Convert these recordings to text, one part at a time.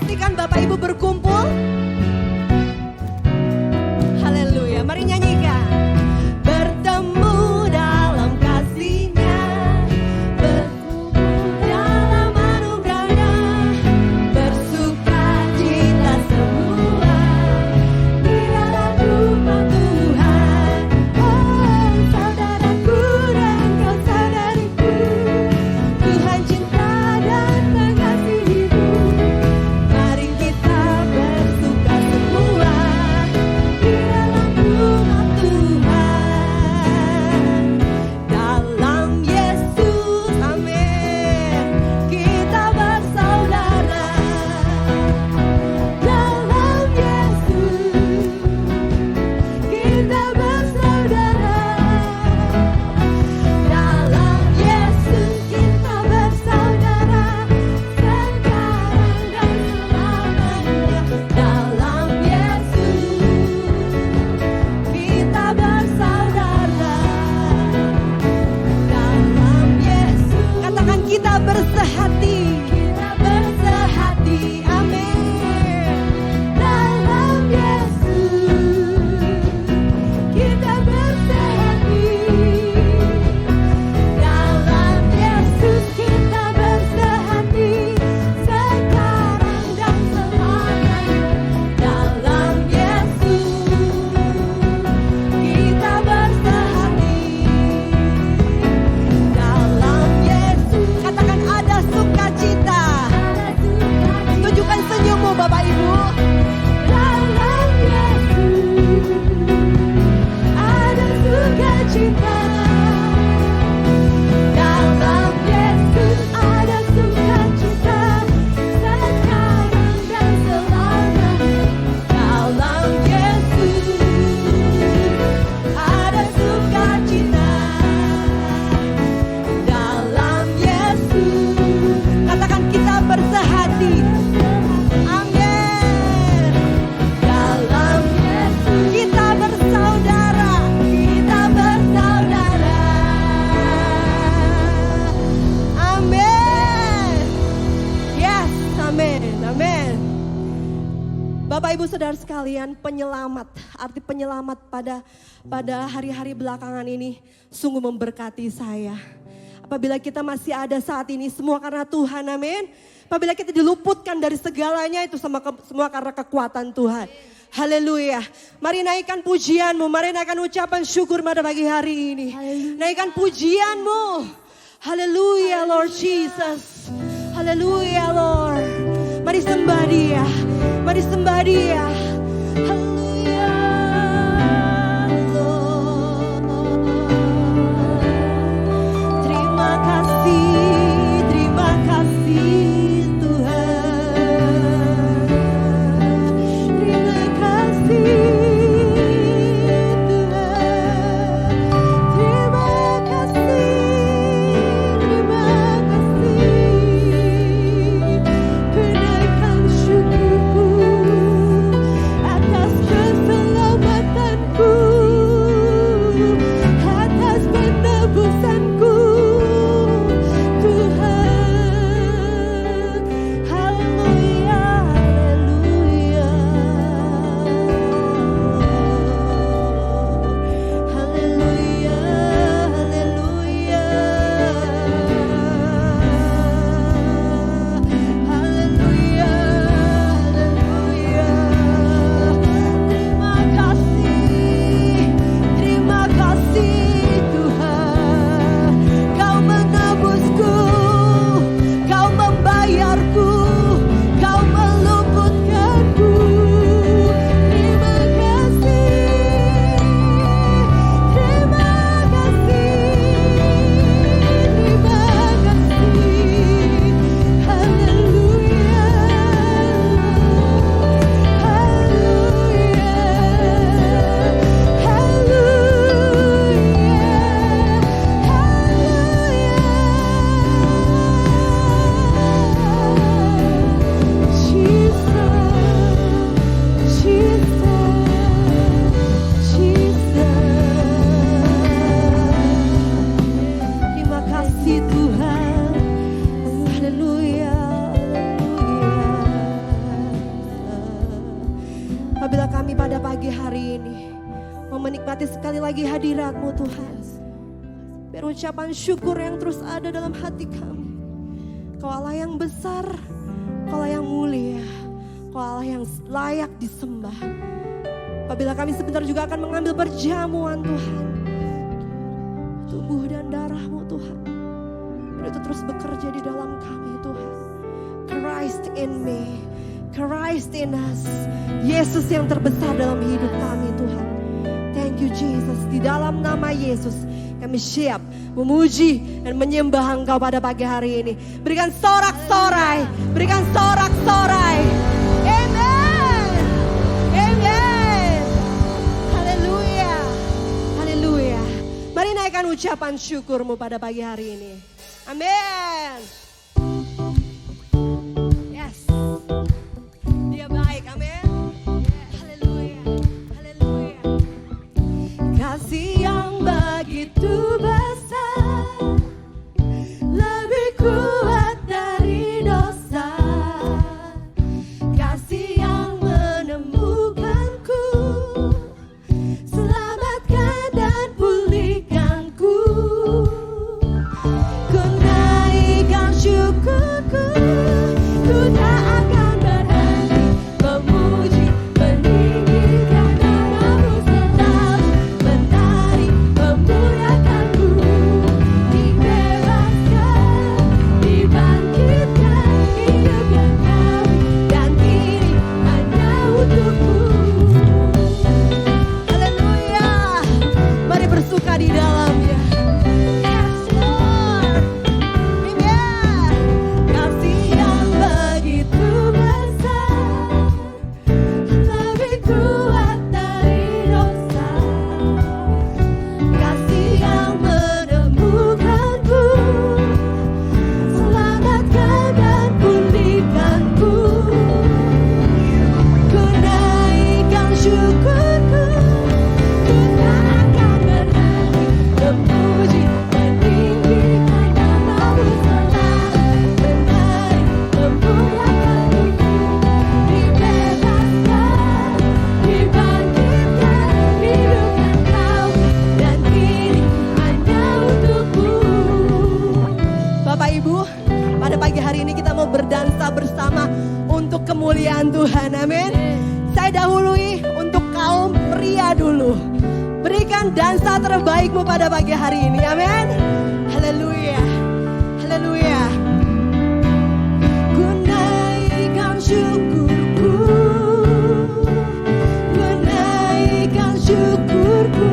pastikan Bapak Ibu berkumpul. Haleluya, mari nyanyikan. Bertemu dalam kasih-Nya, berkumpul dalam anugerah-Nya, bersuka cita semua di dalam rumah Tuhan. Oh saudaraku dan kau saudariku, Tuhan cinta dan mengasihimu. Mari kita bersuka semua di dalam rumah Tuhan. Dalam Yesus, amin. Kita bersaudara. Dalam Yesus, kita bersaudara. Dalam Yesus, kita bersaudara. Sekarang dan selamanya. Dalam Yesus, kita bersaudara. Dalam Yesus, katakan kita bersehati. Kita bersehati, amin. Dalam Yesus, kita bersehati. Dalam Yesus, kita bersehati. Sekarang dan selamanya. Dalam Yesus, kita bersehati. Dalam Yesus, katakan ada sukacita. Tunjukkan senyummu Bapak Ibu. Dalam Yesus, ada sukacita. Dalam Yesus, ada sukacita. Sekarang dan selamanya. Dalam Yesus, ada sukacita. Dalam Yesus, katakan kita bersehati. Amin. Dalam Yesus, kita bersaudara. Kita bersaudara. Amin. Yes, amin. Amin. Bapak Ibu Saudara sekalian, penyelamat, arti penyelamat pada hari-hari belakangan ini sungguh memberkati saya. Apabila kita masih ada saat ini semua karena Tuhan, amin. Apabila kita diluputkan dari segalanya itu semua karena kekuatan Tuhan. Haleluya. Mari naikkan pujianmu, mari naikkan ucapan syukur pada pagi hari ini. Naikkan pujianmu. Haleluya Lord Jesus. Haleluya Lord. Mari sembah Dia. Mari sembah Dia. Haleluya Lord. Terima kasih Tuhan. Terima kasih Tuhan. Terima kasih. Ku naikkan syukurku atas menikmati sekali lagi hadirat-Mu Tuhan. Biar ucapan syukur yang terus ada dalam hati kami. Kau Allah yang besar, Kau Allah yang mulia, Kau Allah yang layak disembah. Apabila kami sebentar juga akan mengambil perjamuan Tuhan, tubuh dan darah-Mu Tuhan, biar itu terus bekerja di dalam kami Tuhan. Christ in me, Christ in us, Yesus yang terbesar dalam hidup kami Tuhan. Thank you Jesus, di dalam nama Yesus kami siap memuji dan menyembah Engkau pada pagi hari ini. Berikan sorak-sorai, berikan sorak-sorai. Amen, amen. Haleluya, haleluya. Mari naikkan ucapan syukur-Mu pada pagi hari ini. Amin. Yes, Dia baik, amin. Haleluya, haleluya. Kasih yang begitu besar, lebih kuat dari dosa. Kasih yang menemukanku, selamatkan dan pulihkanku. Ku naikkan syukurku, ku tak akan berhenti memuji, meninggikan nama-Mu selalu, menari, memuliakan-Mu. Dibebaskan, dibangkitkan, hidup yang kami dan kini hanya untuk-Mu. Haleluya, mari bersuka di dalamnya. Yes Lord, amen. Kasih yang begitu besar, lebih kuat dari dosa. Kasih yang menemukanku, selamatkan dan pulihkanku. Ku naikkan syukurku, ku tak akan berhenti memuji, meninggikan nama-Mu selalu, menari, memuliakan-Mu. Dibebaskan, dibangkitkan, hidupkan Kau dan kini hanya untuk-Mu. Bapak Ibu, pada pagi hari ini kita mau berdansa bersama untuk kemuliaan Tuhan, amin. Saya dahului untuk kaum pria dulu. Berikan dansa terbaikmu pada pagi hari ini, amin. Haleluya, haleluya. Ku naikkan syukurku, ku naikkan syukurku,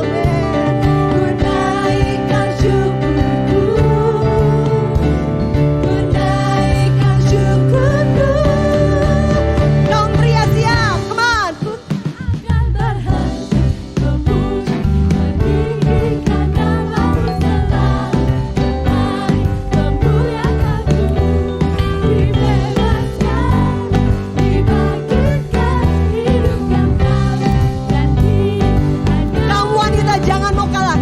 amin. Ku naikkan syukurku, ku naikkan syukurku. Kaum pria siap, come on. Ku akan berhenti memuji, meninggikan nama-Mu selalu, menari, memuliakan-Mu. Dibebaskan, dibangkitkan, hidupkan kami dan kini hanya. Kaum wanita jangan mau kalah.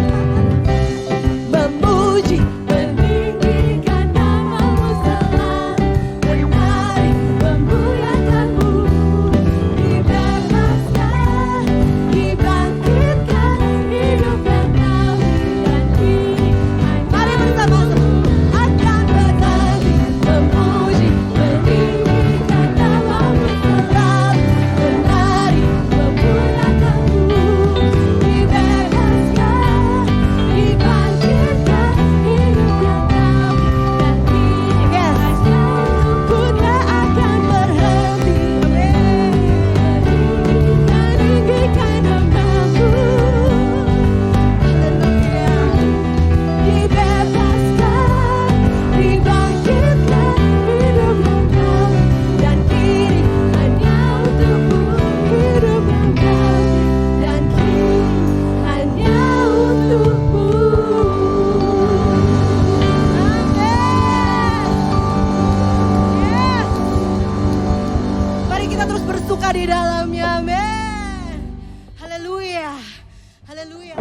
Memuji, meninggikan nama-Mu selalu, menari, memuliakan-Mu. Dibebaskan, dibangkitkan, hidupkan kami dan kini hanya. Mari bersama-sama akan berhenti memuji, meninggikan nama-Mu selalu, menari, memuliakan-Mu. Dibebaskan, dibangkitkan, hidupkan kami dan kini hanya. Ku tak akan berhenti meninggikan nama-Mu. Haleluya. Dibebaskan, dibangkitkan, hidupkan kami dan kini hanya untuk-Mu. Hidupkan kami dan kini hanya untuk-Mu. Amin. Yes. Mari kita terus bersuka di dalamnya, amin. Haleluya, haleluya.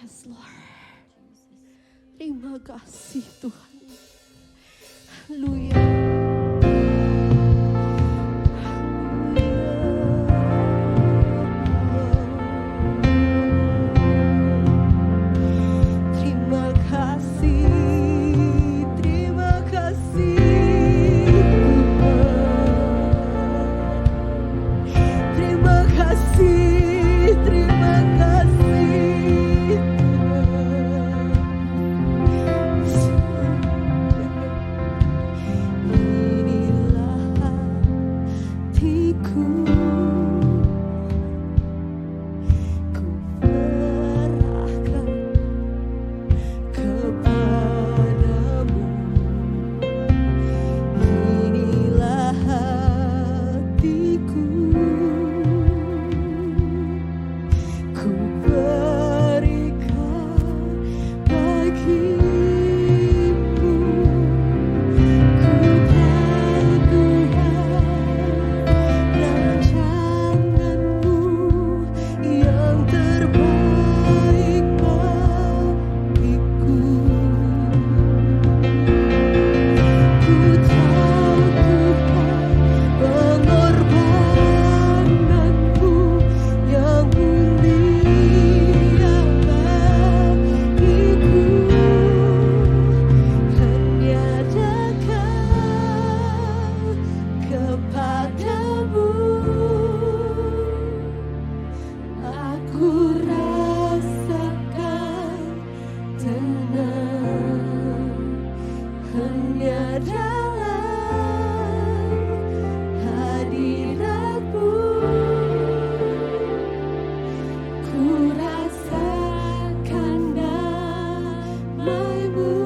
Yes, Lord. Terima kasih Tuhan. Haleluya. Terima kasih, terima kasih Tuhan. Terima kasih, terima kasih Tuhan. Inilah hatiku, ku serahkan kepadamu. Inilah hatiku, ku berikan bagimu. Ku tahu Tuhan, rancanganmu yang terbaik bagiku. Ku tahu Tuhan, pengorbananmu yang mulia bagiku. Menyatakan kepadamu, aku rasakan tenang hanya dalam hadiratmu. Ku rasakan damai-Mu.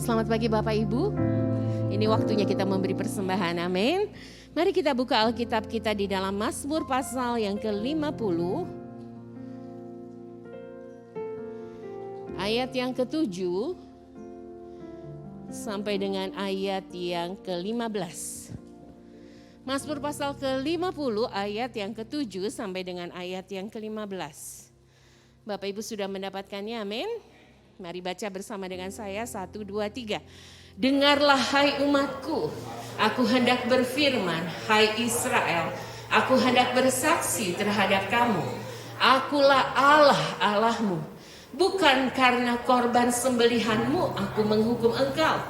Selamat pagi Bapak Ibu. Ini waktunya kita memberi persembahan, amin. Mari kita buka Alkitab kita di dalam Mazmur pasal yang ke-50. Ayat yang ke-7 sampai dengan ayat yang ke-15. Mazmur pasal ke-50 ayat yang ke-7 sampai dengan ayat yang ke-15. Bapak Ibu sudah mendapatkannya, amin. Mari baca bersama dengan saya, 1, 2, 3. Dengarlah hai umatku, aku hendak berfirman, hai Israel, aku hendak bersaksi terhadap kamu. Akulah Allah Allahmu, bukan karena korban sembelihanmu aku menghukum engkau.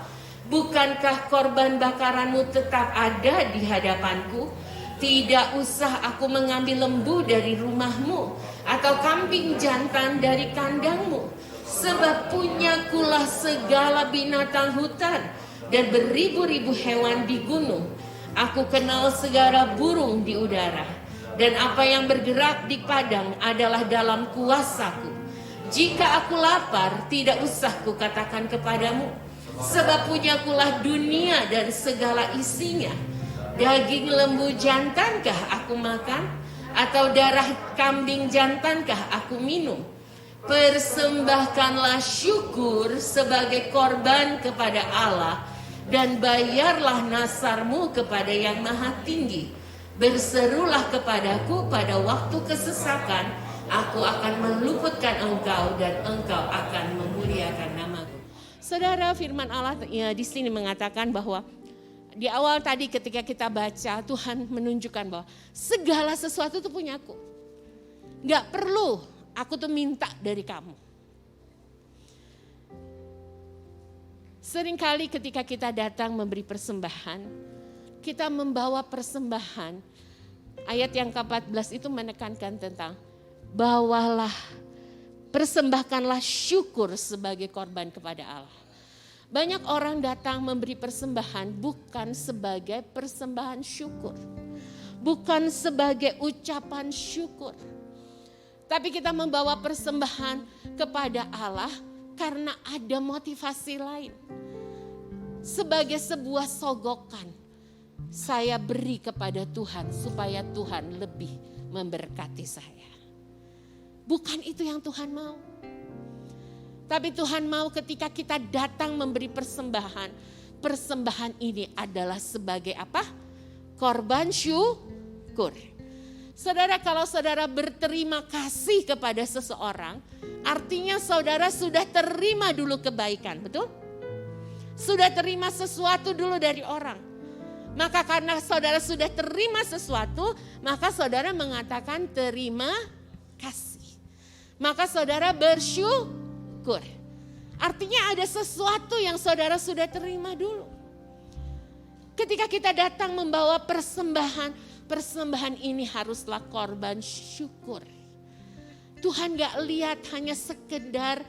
Bukankah korban bakaranmu tetap ada di hadapanku? Tidak usah aku mengambil lembu dari rumahmu atau kambing jantan dari kandangmu. Sebab punyakulah segala binatang hutan dan beribu-ribu hewan di gunung. Aku kenal segala burung di udara, dan apa yang bergerak di padang adalah dalam kuasaku. Jika aku lapar, tidak usah kukatakan kepadamu, sebab punyakulah dunia dan segala isinya. Daging lembu jantankah aku makan, atau darah kambing jantankah aku minum? Persembahkanlah syukur sebagai korban kepada Allah, dan bayarlah nasarmu kepada yang maha tinggi. Berserulah kepadaku pada waktu kesesakan, aku akan meluputkan engkau dan engkau akan memuliakan namaku. Saudara, firman Allah ya, di sini mengatakan bahwa di awal tadi ketika kita baca, Tuhan menunjukkan bahwa segala sesuatu itu punyaku. Gak perlu aku tuh minta dari kamu. Seringkali ketika kita datang memberi persembahan, kita membawa persembahan. Ayat yang ke-14 itu menekankan tentang bawalah, persembahkanlah syukur sebagai korban kepada Allah. Banyak orang datang memberi persembahan bukan sebagai persembahan syukur. Bukan sebagai ucapan syukur. Tapi kita membawa persembahan kepada Allah karena ada motivasi lain. Sebagai sebuah sogokan, saya beri kepada Tuhan supaya Tuhan lebih memberkati saya. Bukan itu yang Tuhan mau. Tapi Tuhan mau ketika kita datang memberi persembahan. Persembahan ini adalah sebagai apa? Korban syukur. Saudara, kalau saudara berterima kasih kepada seseorang, artinya saudara sudah terima dulu kebaikan, betul? Sudah terima sesuatu dulu dari orang. Maka karena saudara sudah terima sesuatu, maka saudara mengatakan terima kasih. Maka saudara bersyukur. Artinya ada sesuatu yang saudara sudah terima dulu. Ketika kita datang membawa persembahan, persembahan ini haruslah korban syukur. Tuhan gak lihat hanya sekedar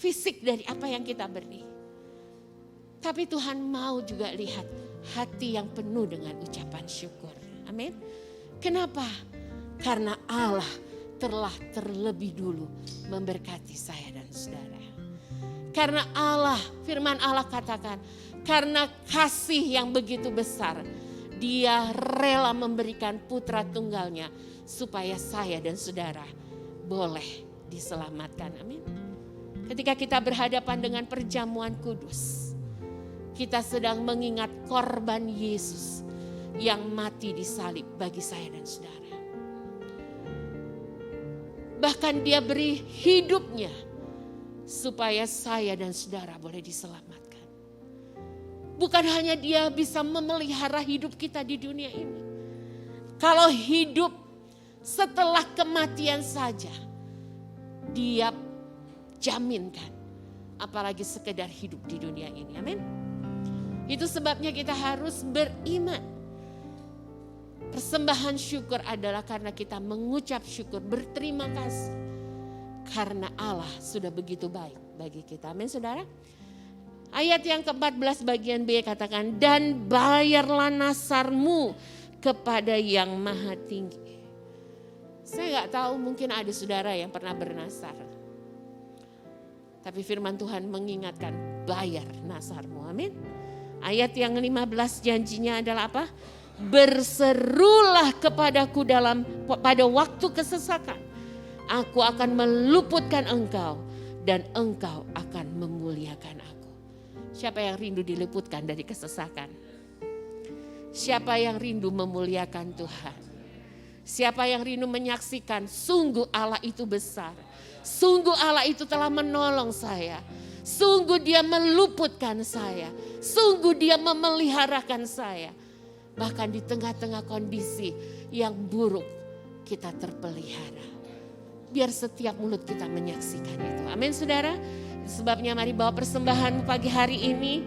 fisik dari apa yang kita beri. Tapi Tuhan mau juga lihat hati yang penuh dengan ucapan syukur. Amin. Kenapa? Karena Allah telah terlebih dulu memberkati saya dan saudara. Karena Allah, firman Allah katakan, karena kasih yang begitu besar, Dia rela memberikan putra tunggalnya supaya saya dan saudara boleh diselamatkan. Amin. Ketika kita berhadapan dengan perjamuan kudus, kita sedang mengingat korban Yesus yang mati di salib bagi saya dan saudara. Bahkan Dia beri hidupnya supaya saya dan saudara boleh diselamatkan. Bukan hanya Dia bisa memelihara hidup kita di dunia ini. Kalau hidup setelah kematian saja, Dia jaminkan. Apalagi sekedar hidup di dunia ini. Amin. Itu sebabnya kita harus beriman. Persembahan syukur adalah karena kita mengucap syukur, berterima kasih. Karena Allah sudah begitu baik bagi kita. Amin saudara. Ayat yang ke-14 bagian B katakan, dan bayarlah nasarmu kepada yang maha tinggi. Saya gak tahu, mungkin ada saudara yang pernah bernasar. Tapi firman Tuhan mengingatkan, bayar nasarmu. Amin. Ayat yang 15 janjinya adalah apa? Berserulah kepadaku pada waktu kesesakan. Aku akan meluputkan engkau dan engkau akan memuliakan aku. Siapa yang rindu diluputkan dari kesesakan? Siapa yang rindu memuliakan Tuhan? Siapa yang rindu menyaksikan sungguh Allah itu besar. Sungguh Allah itu telah menolong saya. Sungguh Dia meluputkan saya. Sungguh Dia memeliharakan saya. Bahkan di tengah-tengah kondisi yang buruk kita terpelihara. Biar setiap mulut kita menyaksikan itu. Amin saudara. Sebabnya mari bawa persembahan pagi hari ini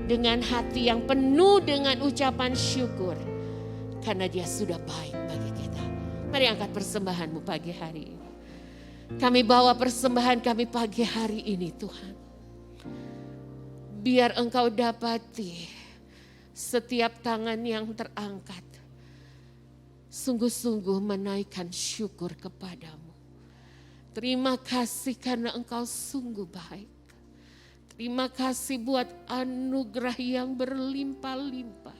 dengan hati yang penuh dengan ucapan syukur. Karena Dia sudah baik bagi kita. Mari angkat persembahanmu pagi hari ini. Kami bawa persembahan kami pagi hari ini Tuhan. Biar Engkau dapati setiap tangan yang terangkat sungguh-sungguh menaikkan syukur kepadamu. Terima kasih karena Engkau sungguh baik. Terima kasih buat anugerah yang berlimpah-limpah.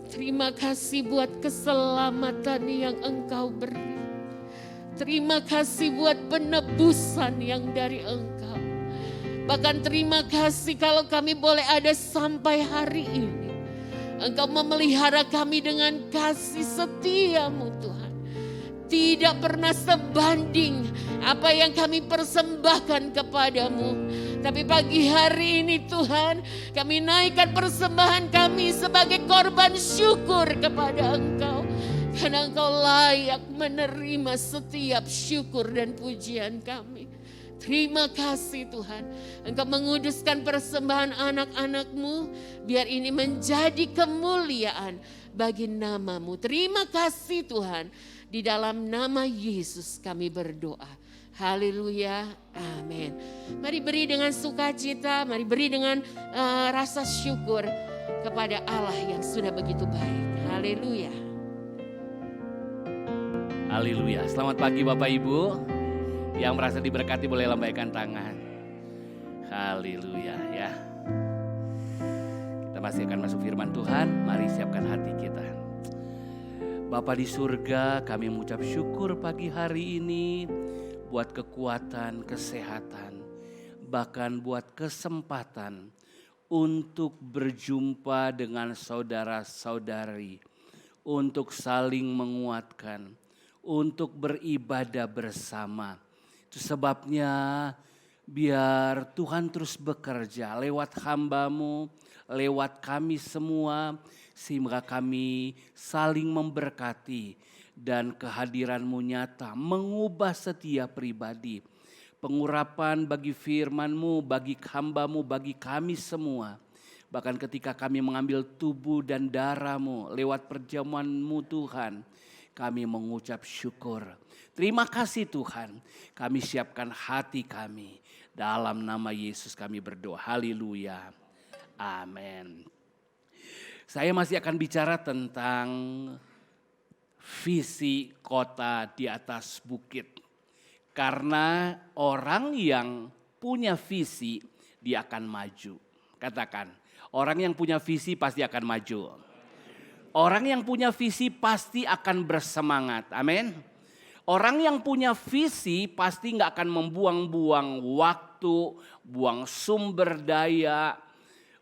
Terima kasih buat keselamatan yang Engkau beri. Terima kasih buat penebusan yang dari Engkau. Bahkan terima kasih kalau kami boleh ada sampai hari ini. Engkau memelihara kami dengan kasih setia-Mu Tuhan. Tidak pernah sebanding apa yang kami persembahkan kepadamu. Tapi pagi hari ini Tuhan, kami naikkan persembahan kami sebagai korban syukur kepada Engkau. Karena Engkau layak menerima setiap syukur dan pujian kami. Terima kasih Tuhan, Engkau menguduskan persembahan anak-anak-Mu, biar ini menjadi kemuliaan bagi nama-Mu. Terima kasih Tuhan, di dalam nama Yesus kami berdoa. Haleluya, amin. Mari beri dengan sukacita, mari beri dengan rasa syukur kepada Allah yang sudah begitu baik. Haleluya. Haleluya. Selamat pagi Bapak Ibu. Yang merasa diberkati boleh lambaikan tangan. Haleluya ya. Kita masih akan masuk firman Tuhan. Mari siapkan hati kita. Bapa di surga, kami mengucap syukur pagi hari ini buat kekuatan, kesehatan, bahkan buat kesempatan untuk berjumpa dengan saudara-saudari, untuk saling menguatkan, untuk beribadah bersama. Itu sebabnya biar Tuhan terus bekerja lewat hamba-Mu, lewat kami semua, sehingga kami saling memberkati dan kehadiran-Mu nyata mengubah setiap pribadi. Pengurapan bagi firman-Mu, bagi hamba-Mu, bagi kami semua. Bahkan ketika kami mengambil tubuh dan darah-Mu lewat perjamuan-Mu Tuhan, kami mengucap syukur. Terima kasih Tuhan, kami siapkan hati kami. Dalam nama Yesus kami berdoa, haleluya, amin. Saya masih akan bicara tentang visi kota di atas bukit. Karena orang yang punya visi, dia akan maju. Katakan, orang yang punya visi pasti akan maju. Orang yang punya visi pasti akan bersemangat, amin. Orang yang punya visi pasti gak akan membuang-buang waktu, buang sumber daya,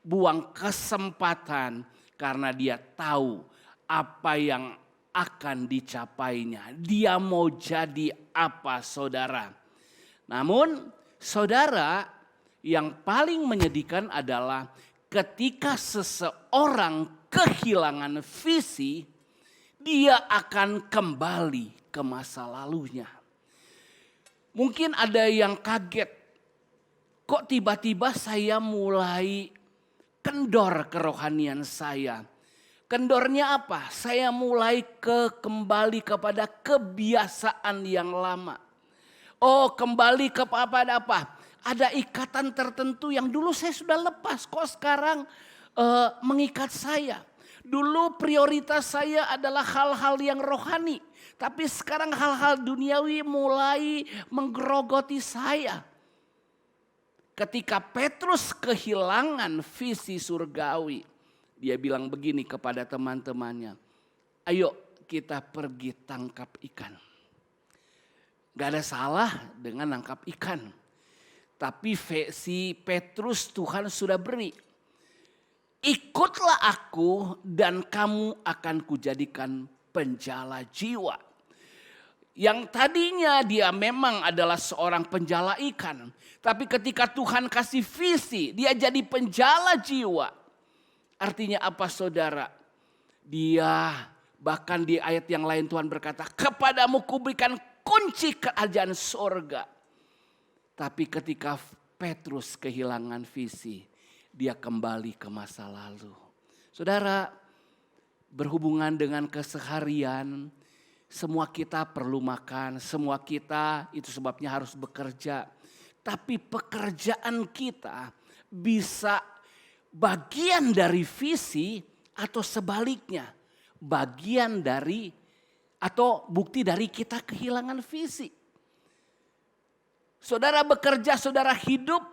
buang kesempatan. Karena dia tahu apa yang akan dicapainya. Dia mau jadi apa saudara. Namun saudara, yang paling menyedihkan adalah ketika seseorang kehilangan visi, dia akan kembali ke masa lalunya. Mungkin ada yang kaget, kok tiba-tiba saya mulai kendor kerohanian saya. Kendornya apa? Saya mulai kembali kepada kebiasaan yang lama. Oh, kembali kepada apa? Ada ikatan tertentu yang dulu saya sudah lepas, kok sekarang mengikat saya. Dulu prioritas saya adalah hal-hal yang rohani, tapi sekarang hal-hal duniawi mulai menggerogoti saya. Ketika Petrus kehilangan visi surgawi, dia bilang begini kepada teman-temannya, ayo kita pergi tangkap ikan. Gak ada salah dengan nangkap ikan. Tapi si Petrus Tuhan sudah beri. Ikutlah aku dan kamu akan kujadikan penjala jiwa. Yang tadinya dia memang adalah seorang penjala ikan. Tapi ketika Tuhan kasih visi, dia jadi penjala jiwa. Artinya apa saudara? Dia bahkan di ayat yang lain Tuhan berkata, kepadamu kuberikan kunci kerajaan sorga. Tapi ketika Petrus kehilangan visi, dia kembali ke masa lalu. Saudara, berhubungan dengan keseharian, semua kita perlu makan, semua kita itu sebabnya harus bekerja. Tapi pekerjaan kita bisa bagian dari visi atau sebaliknya. Bagian dari atau bukti dari kita kehilangan visi. Saudara bekerja, saudara hidup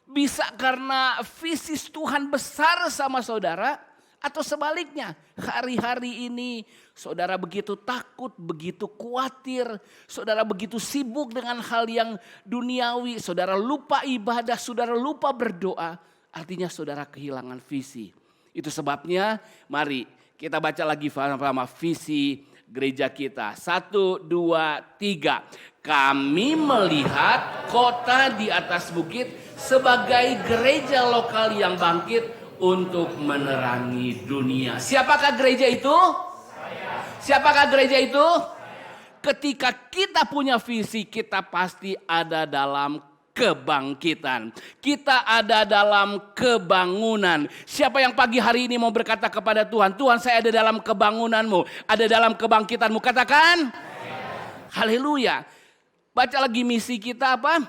bisa karena visi Tuhan besar sama saudara. Atau sebaliknya, hari-hari ini saudara begitu takut, begitu khawatir, saudara begitu sibuk dengan hal yang duniawi, saudara lupa ibadah, saudara lupa berdoa, artinya saudara kehilangan visi. Itu sebabnya mari kita baca lagi sama visi gereja kita. 1, 2, 3. Kami melihat kota di atas bukit sebagai gereja lokal yang bangkit untuk menerangi dunia. Siapakah gereja itu? Siapakah gereja itu? Ketika kita punya visi, kita pasti ada dalam kebangkitan. Kita ada dalam kebangunan. Siapa yang pagi hari ini mau berkata kepada Tuhan, Tuhan saya ada dalam kebangunanmu, ada dalam kebangkitanmu. Katakan, haleluya. Baca lagi misi kita apa?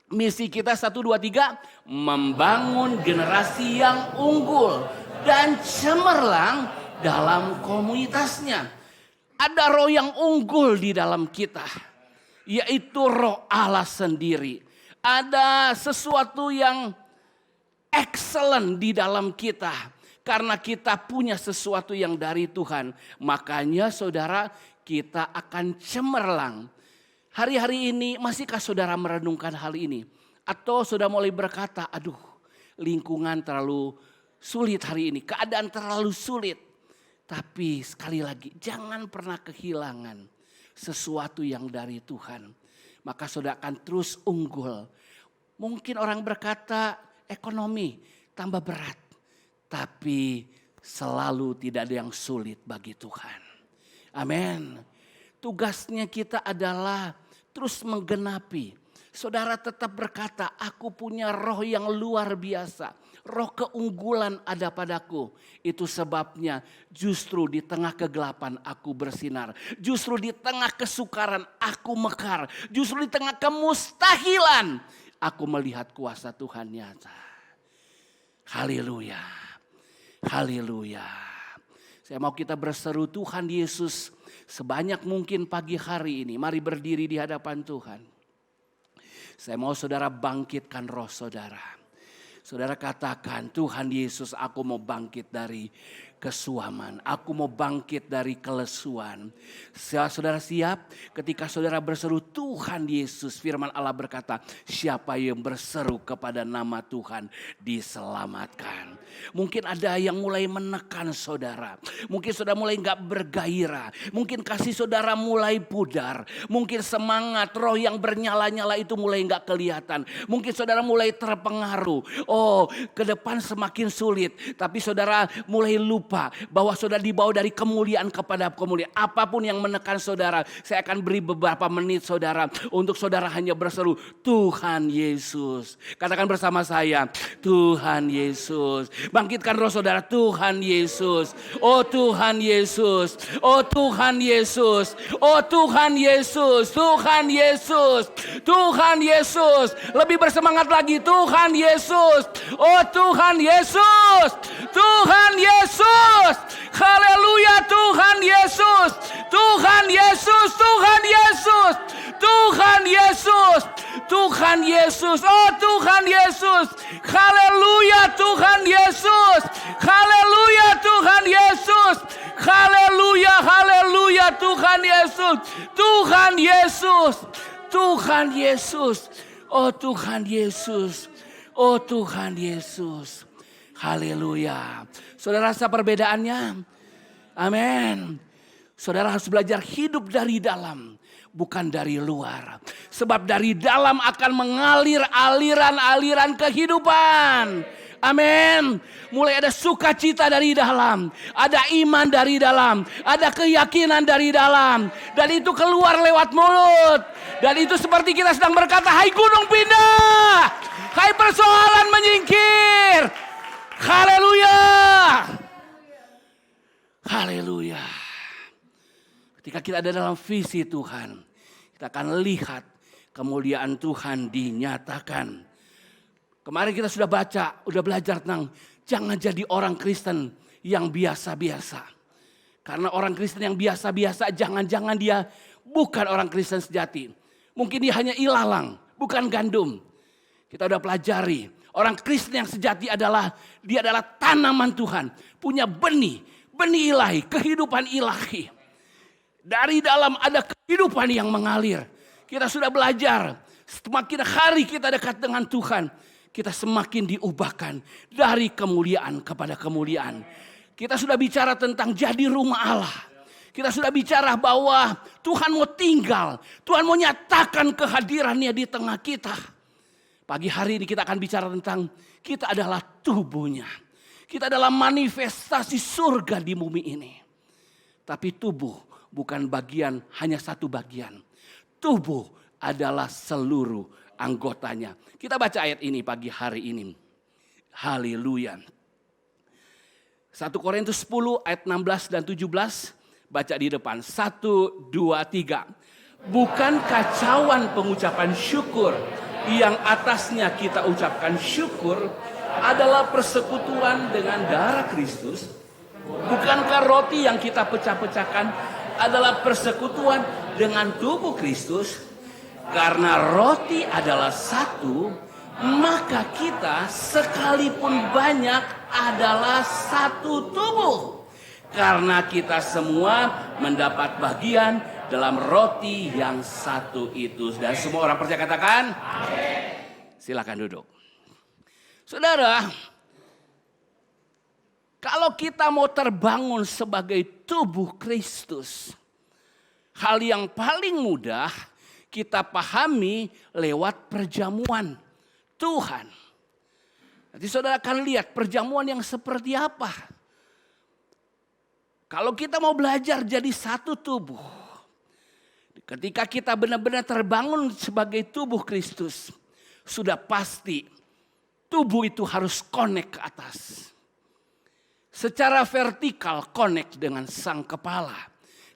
Misi kita 1, 2, 3. Membangun generasi yang unggul dan cemerlang dalam komunitasnya. Ada roh yang unggul di dalam kita. Yaitu roh Allah sendiri. Ada sesuatu yang excellent di dalam kita. Karena kita punya sesuatu yang dari Tuhan. Makanya saudara, kita akan cemerlang. Hari-hari ini masihkah saudara merenungkan hal ini? Atau sudah mulai berkata, aduh lingkungan terlalu sulit hari ini. Keadaan terlalu sulit. Tapi sekali lagi jangan pernah kehilangan sesuatu yang dari Tuhan. Maka saudara akan terus unggul. Mungkin orang berkata ekonomi tambah berat. Tapi selalu tidak ada yang sulit bagi Tuhan. Amin. Tugasnya kita adalah terus menggenapi. Saudara tetap berkata, aku punya roh yang luar biasa. Roh keunggulan ada padaku. Itu sebabnya justru di tengah kegelapan aku bersinar. Justru di tengah kesukaran aku mekar. Justru di tengah kemustahilan aku melihat kuasa Tuhan nyata. Haleluya. Haleluya. Saya mau kita berseru, Tuhan Yesus, sebanyak mungkin pagi hari ini, mari berdiri di hadapan Tuhan. Saya mau saudara bangkitkan roh saudara. Saudara katakan, Tuhan Yesus, aku mau bangkit dari kesuaman. Aku mau bangkit dari kelesuan. Saudara siap? Ketika saudara berseru Tuhan Yesus, firman Allah berkata, siapa yang berseru kepada nama Tuhan diselamatkan. Mungkin ada yang mulai menekan saudara. Mungkin saudara mulai gak bergairah. Mungkin kasih saudara mulai pudar. Mungkin semangat roh yang bernyala-nyala itu mulai gak kelihatan. Mungkin saudara mulai terpengaruh. Oh, ke depan semakin sulit. Tapi saudara mulai lupa bahwa saudara dibawa dari kemuliaan kepada kemuliaan. Apapun yang menekan saudara, saya akan beri beberapa menit saudara untuk saudara hanya berseru Tuhan Yesus. Katakan bersama saya, Tuhan Yesus. Bangkitkan roh saudara, Tuhan Yesus. Oh Tuhan Yesus. Oh Tuhan Yesus. Oh Tuhan Yesus. Tuhan Yesus. Tuhan Yesus. Lebih bersemangat lagi, Tuhan Yesus. Oh Tuhan Yesus. Tuhan Yesus. Haleluya, Tuhan Yesus. Tuhan Yesus. Tuhan Yesus. Tuhan Yesus. Tuhan Yesus. Oh Tuhan Yesus. Haleluya, Tuhan Yesus. Haleluya, Tuhan Yesus. Haleluya, haleluya, Tuhan Yesus. Tuhan Yesus. Tuhan Yesus. Oh Tuhan Yesus. Oh Tuhan Yesus. Haleluya. Saudara rasa perbedaannya? Amin. Saudara harus belajar hidup dari dalam, bukan dari luar. Sebab dari dalam akan mengalir aliran-aliran kehidupan. Amin. Mulai ada sukacita dari dalam. Ada iman dari dalam. Ada keyakinan dari dalam. Dan itu keluar lewat mulut. Dan itu seperti kita sedang berkata, hai gunung pindah. Hai persoalan menyingkir. Haleluya. Haleluya. Ketika kita ada dalam visi Tuhan, kita akan lihat kemuliaan Tuhan dinyatakan. Kemarin kita sudah belajar tentang jangan jadi orang Kristen yang biasa-biasa. Karena orang Kristen yang biasa-biasa jangan-jangan dia bukan orang Kristen sejati. Mungkin dia hanya ilalang, bukan gandum. Kita udah pelajari, orang Kristen yang sejati adalah dia adalah tanaman Tuhan, punya benih ilahi, kehidupan ilahi. Dari dalam ada kehidupan yang mengalir. Kita sudah belajar, semakin hari kita dekat dengan Tuhan, kita semakin diubahkan dari kemuliaan kepada kemuliaan. Kita sudah bicara tentang jadi rumah Allah. Kita sudah bicara bahwa Tuhan mau tinggal, Tuhan mau nyatakan kehadirannya di tengah kita. Pagi hari ini kita akan bicara tentang kita adalah tubuhnya. Kita adalah manifestasi surga di bumi ini. Tapi tubuh bukan bagian, hanya satu bagian. Tubuh adalah seluruh anggotanya. Kita baca ayat ini pagi hari ini. Haleluya. 1 Korintus 10 ayat 16 dan 17. Baca di depan. 1, 2, 3. bukan kacauan pengucapan syukur. Yang atasnya kita ucapkan syukur adalah persekutuan dengan darah Kristus. Bukankah roti yang kita pecah-pecahkan adalah persekutuan dengan tubuh Kristus? Karena roti adalah satu, maka kita sekalipun banyak adalah satu tubuh. Karena kita semua mendapat bagian dalam roti yang satu itu. Dan semua orang percaya katakan? Amin. Silakan duduk. Saudara, kalau kita mau terbangun sebagai tubuh Kristus, hal yang paling mudah kita pahami lewat perjamuan Tuhan. Nanti saudara akan lihat perjamuan yang seperti apa. Kalau kita mau belajar jadi satu tubuh, ketika kita benar-benar terbangun sebagai tubuh Kristus, sudah pasti tubuh itu harus connect ke atas. Secara vertikal connect dengan sang kepala.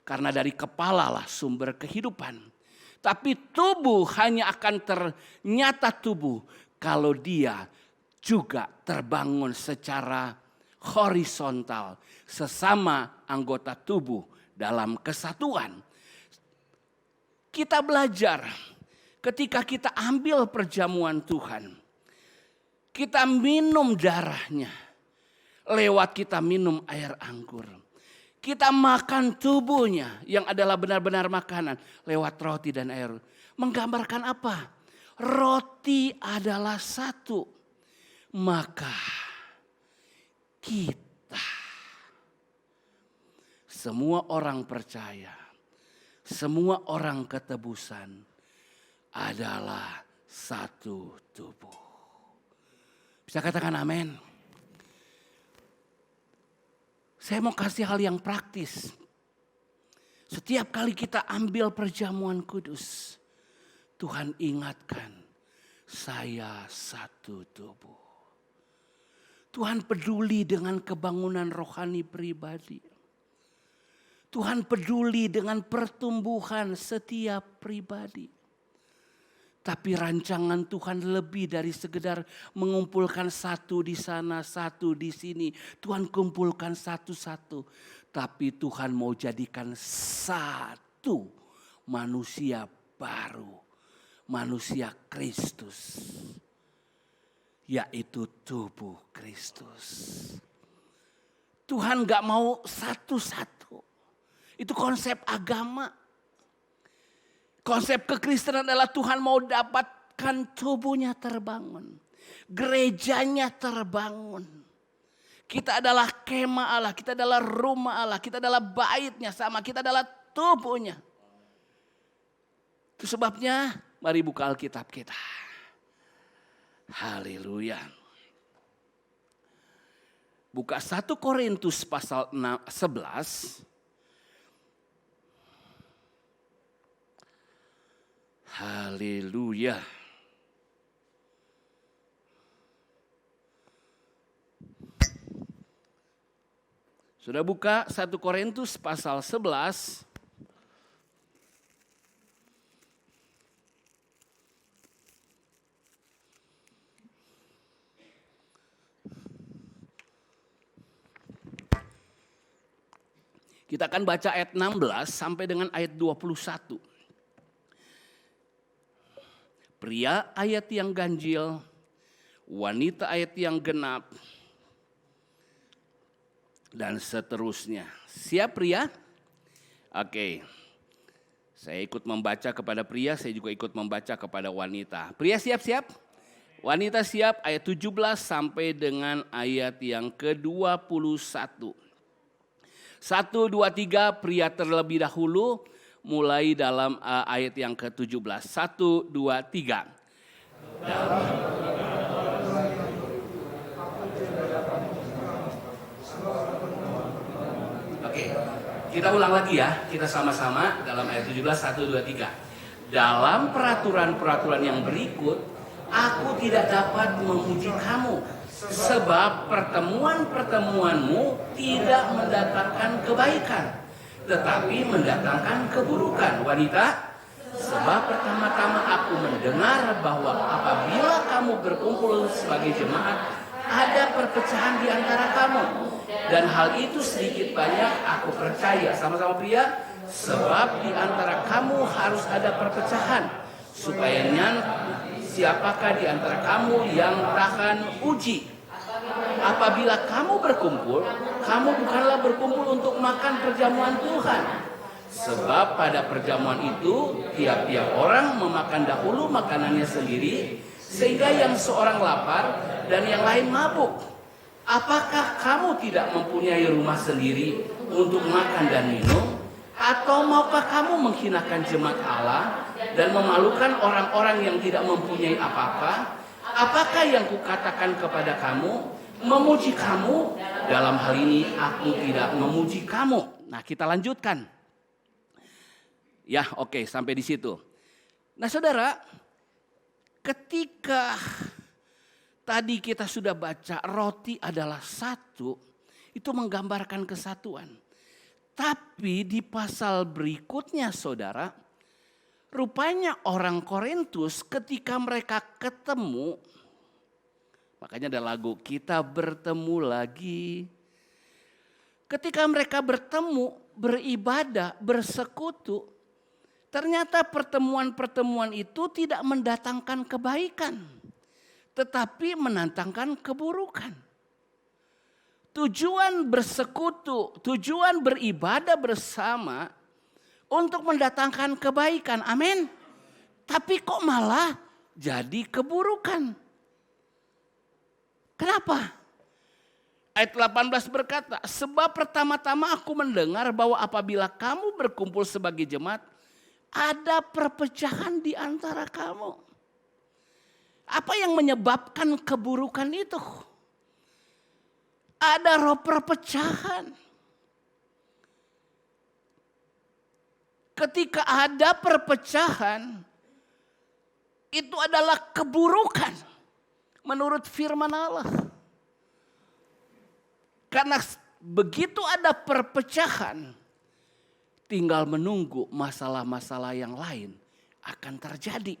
Karena dari kepala lah sumber kehidupan. Tapi tubuh hanya akan ternyata tubuh kalau dia juga terbangun secara horizontal. Sesama anggota tubuh dalam kesatuan. Kita belajar ketika kita ambil perjamuan Tuhan. Kita minum darahnya. Lewat kita minum air anggur. Kita makan tubuhnya yang adalah benar-benar makanan lewat roti dan air. Menggambarkan apa? Roti adalah satu. Maka kita, semua orang percaya, semua orang ketebusan adalah satu tubuh. Bisa katakan amin? Saya mau kasih hal yang praktis. Setiap kali kita ambil perjamuan kudus, Tuhan ingatkan, saya satu tubuh. Tuhan peduli dengan kebangunan rohani pribadi. Tuhan peduli dengan pertumbuhan setiap pribadi. Tapi rancangan Tuhan lebih dari sekedar mengumpulkan satu di sana, satu di sini. Tuhan kumpulkan satu-satu. Tapi Tuhan mau jadikan satu manusia baru. Manusia Kristus. Yaitu tubuh Kristus. Tuhan gak mau satu-satu. Itu konsep agama. Konsep kekristenan adalah Tuhan mau dapatkan tubuhnya terbangun. Gerejanya terbangun. Kita adalah kemah Allah, kita adalah rumah Allah, kita adalah baitnya sama, kita adalah tubuhnya. Itu sebabnya mari buka Alkitab kita. Haleluya. Buka 1 Korintus pasal 11. Haleluya. Sudah buka 1 Korintus pasal 11. Kita akan baca ayat 16 sampai dengan ayat 21. Pria ayat yang ganjil, wanita ayat yang genap, dan seterusnya. Siap pria? Oke. Saya ikut membaca kepada pria, saya juga ikut membaca kepada wanita. Pria siap-siap? Wanita siap, ayat 17 sampai dengan ayat yang ke-21. 1, 2, 3, pria terlebih dahulu. Mulai dalam ayat yang ke-17. 1, 2, 3. Oke, kita ulang lagi ya. Kita sama-sama dalam ayat 17, 1, 2, 3. Dalam peraturan-peraturan yang berikut, aku tidak dapat memuji kamu. Sebab pertemuan-pertemuanmu tidak mendatangkan kebaikan, tetapi mendatangkan keburukan. Wanita, Sebab pertama-tama aku mendengar bahwa apabila kamu berkumpul sebagai jemaat, ada perpecahan di antara kamu. Dan hal itu sedikit banyak aku percaya. Sama-sama pria. Sebab di antara kamu harus ada perpecahan. Supaya siapakah di antara kamu yang tahan uji. Apabila kamu berkumpul, kamu bukanlah berkumpul untuk makan perjamuan Tuhan. Sebab pada perjamuan itu, tiap-tiap orang memakan dahulu makanannya sendiri, sehingga yang seorang lapar dan yang lain mabuk. Apakah kamu tidak mempunyai rumah sendiri untuk makan dan minum? Atau maukah kamu menghinakan jemaat Allah dan memalukan orang-orang yang tidak mempunyai apa-apa? Apakah yang kukatakan kepada kamu? Memuji kamu? Dalam hal ini aku tidak memuji kamu. Nah, kita lanjutkan. Ya, oke, sampai di situ. Nah, saudara, ketika tadi kita sudah baca roti adalah satu, itu menggambarkan kesatuan. Tapi di pasal berikutnya, saudara, rupanya orang Korintus ketika mereka ketemu, makanya ada lagu Kita Bertemu Lagi. Ketika mereka bertemu, beribadah, bersekutu, ternyata pertemuan-pertemuan itu tidak mendatangkan kebaikan, tetapi mendatangkan keburukan. Tujuan bersekutu, tujuan beribadah bersama untuk mendatangkan kebaikan. Amin. Tapi kok malah jadi keburukan. Kenapa? Ayat 18 berkata, sebab pertama-tama aku mendengar bahwa apabila kamu berkumpul sebagai jemaat, ada perpecahan di antara kamu. Apa yang menyebabkan keburukan itu? Ada roh perpecahan. Ketika ada perpecahan, itu adalah keburukan menurut firman Allah. Karena begitu ada perpecahan, tinggal menunggu masalah-masalah yang lain akan terjadi.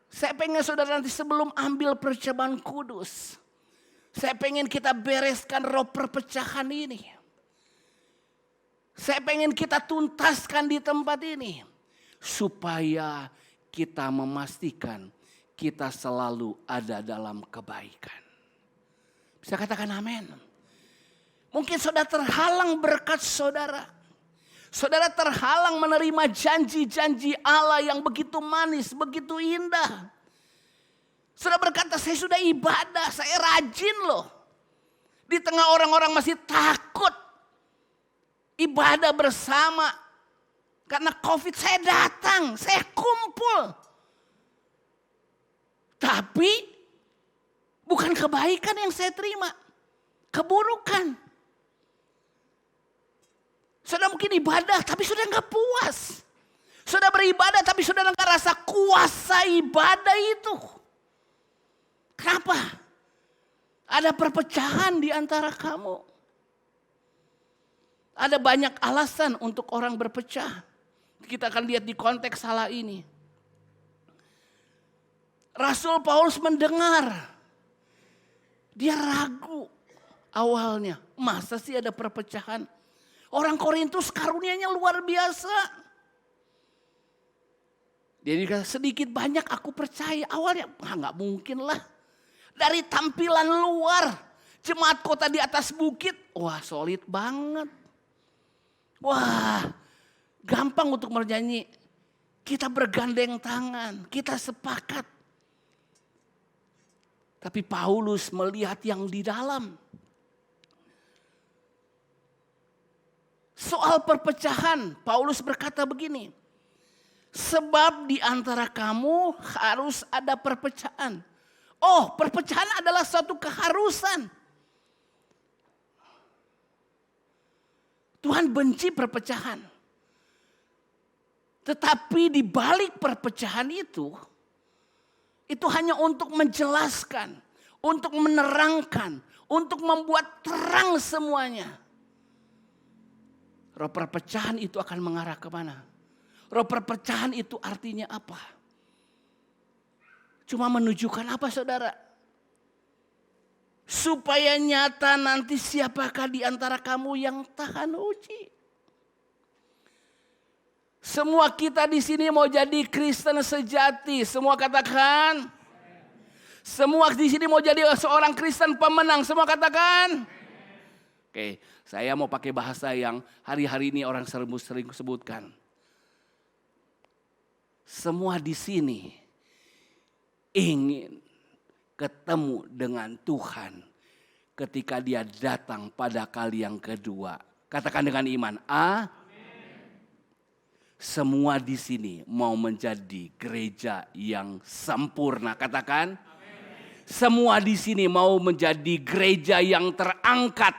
Saya pengen saudara nanti sebelum ambil percobaan kudus, saya pengen kita bereskan roh perpecahan ini. Saya pengen kita tuntaskan di tempat ini. Supaya kita memastikan kita selalu ada dalam kebaikan. Bisa katakan amin. Mungkin saudara terhalang berkat saudara. Saudara terhalang menerima janji-janji Allah yang begitu manis, begitu indah. Saudara berkata, saya sudah ibadah, saya rajin loh. Di tengah orang-orang masih takut ibadah bersama. Karena COVID saya datang, saya kumpul. Tapi bukan kebaikan yang saya terima, keburukan. Saudara mungkin ibadah tapi sudah gak puas. Saudara beribadah tapi saudara gak rasa kuasa ibadah itu. Kenapa? Ada perpecahan di antara kamu. Ada banyak alasan untuk orang berpecah. Kita akan lihat di konteks salah ini. Rasul Paulus mendengar. Dia ragu awalnya. Masa sih ada perpecahan? Orang Korintus karunianya luar biasa. Jadi sedikit banyak aku percaya. Awalnya nggak mungkin lah. Dari tampilan luar. Jemaat kota di atas bukit. Wah solid banget. Wah gampang untuk bernyanyi. Kita bergandeng tangan. Kita sepakat. Tapi Paulus melihat yang di dalam. Soal perpecahan, Paulus berkata begini. Sebab di antara kamu harus ada perpecahan. Oh, perpecahan adalah suatu keharusan. Tuhan benci perpecahan. Tetapi di balik perpecahan itu hanya untuk menjelaskan, untuk menerangkan, untuk membuat terang semuanya. Roh perpecahan itu akan mengarah kemana? Roh perpecahan itu artinya apa? Cuma menunjukkan apa saudara? Supaya nyata nanti siapakah di antara kamu yang tahan uji. Semua kita di sini mau jadi Kristen sejati. Semua katakan. Semua di sini mau jadi seorang Kristen pemenang. Semua katakan. Oke, saya mau pakai bahasa yang hari-hari ini orang sering sebutkan. Semua di sini ingin ketemu dengan Tuhan ketika Dia datang pada kali yang kedua. Katakan dengan iman, semua di sini mau menjadi gereja yang sempurna. Katakan, semua di sini mau menjadi gereja yang terangkat,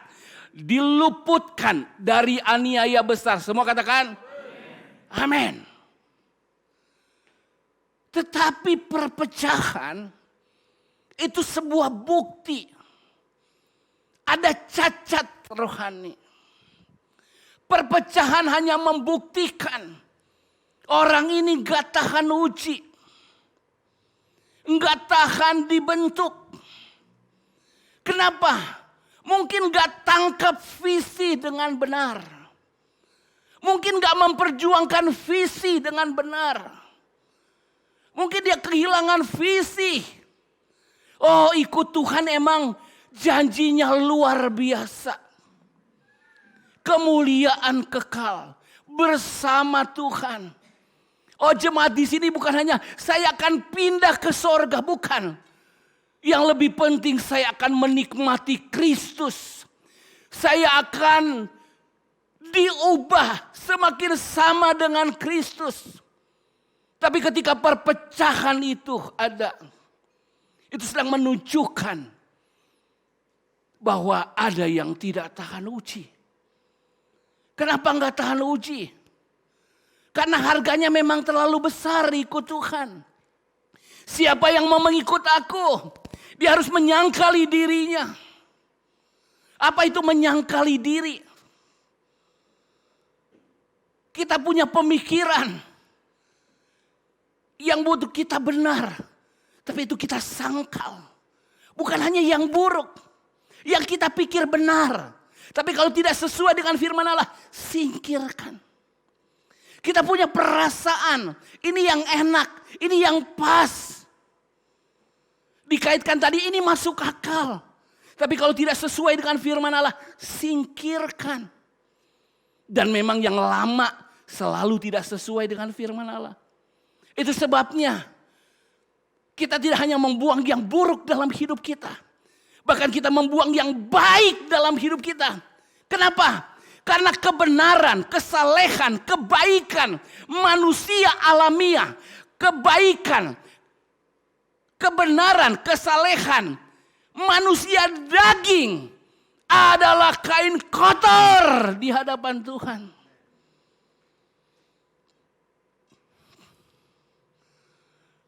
diluputkan dari aniaya besar. Semua katakan, amin. Tetapi perpecahan itu sebuah bukti. Ada cacat rohani. Perpecahan hanya membuktikan orang ini gak tahan uji. Gak tahan dibentuk. Kenapa? Mungkin gak tangkap visi dengan benar. Mungkin gak memperjuangkan visi dengan benar. Mungkin dia kehilangan visi. Oh, ikut Tuhan emang janjinya luar biasa. Kemuliaan kekal bersama Tuhan. Oh, jemaat di sini bukan hanya saya akan pindah ke sorga, bukan. Yang lebih penting saya akan menikmati Kristus. Saya akan diubah semakin sama dengan Kristus. Tapi ketika perpecahan itu ada, itu sedang menunjukkan bahwa ada yang tidak tahan uji. Kenapa enggak tahan uji? Karena harganya memang terlalu besar ikut Tuhan. Siapa yang mau mengikut aku? Dia harus menyangkali dirinya. Apa itu menyangkali diri? Kita punya pemikiran yang butuh kita benar. Tapi itu kita sangkal. Bukan hanya yang buruk. Yang kita pikir benar. Tapi kalau tidak sesuai dengan firman Allah, singkirkan. Kita punya perasaan. Ini yang enak. Ini yang pas. Dikaitkan tadi ini masuk akal. Tapi kalau tidak sesuai dengan firman Allah, singkirkan. Dan memang yang lama selalu tidak sesuai dengan firman Allah. Itu sebabnya kita tidak hanya membuang yang buruk dalam hidup kita. Bahkan kita membuang yang baik dalam hidup kita. Kenapa? Karena kebenaran, kesalehan, kebaikan manusia alamiah. Kebaikan, kebenaran, kesalehan manusia daging adalah kain kotor di hadapan Tuhan.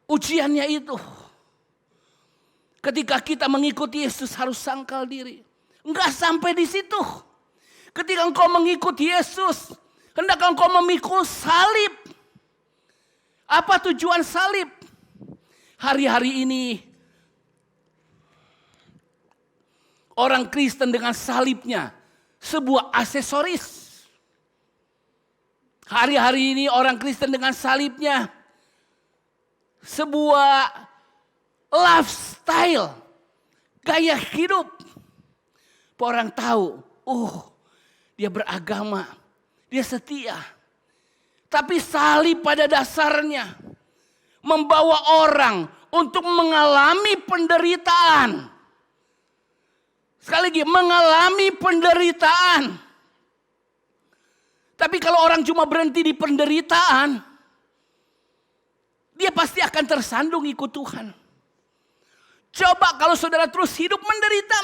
Ujiannya itu, ketika kita mengikuti Yesus harus sangkal diri. Enggak sampai di situ. Ketika engkau mengikuti Yesus, hendak engkau memikul salib. Apa tujuan salib? Hari-hari ini orang Kristen dengan salibnya sebuah aksesoris. Hari-hari ini orang Kristen dengan salibnya sebuah lifestyle, gaya hidup. Orang tahu, dia beragama, dia setia. Tapi salib pada dasarnya membawa orang untuk mengalami penderitaan. Sekali lagi, mengalami penderitaan. Tapi kalau orang cuma berhenti di penderitaan, dia pasti akan tersandung ikut Tuhan. Coba kalau saudara terus hidup menderita.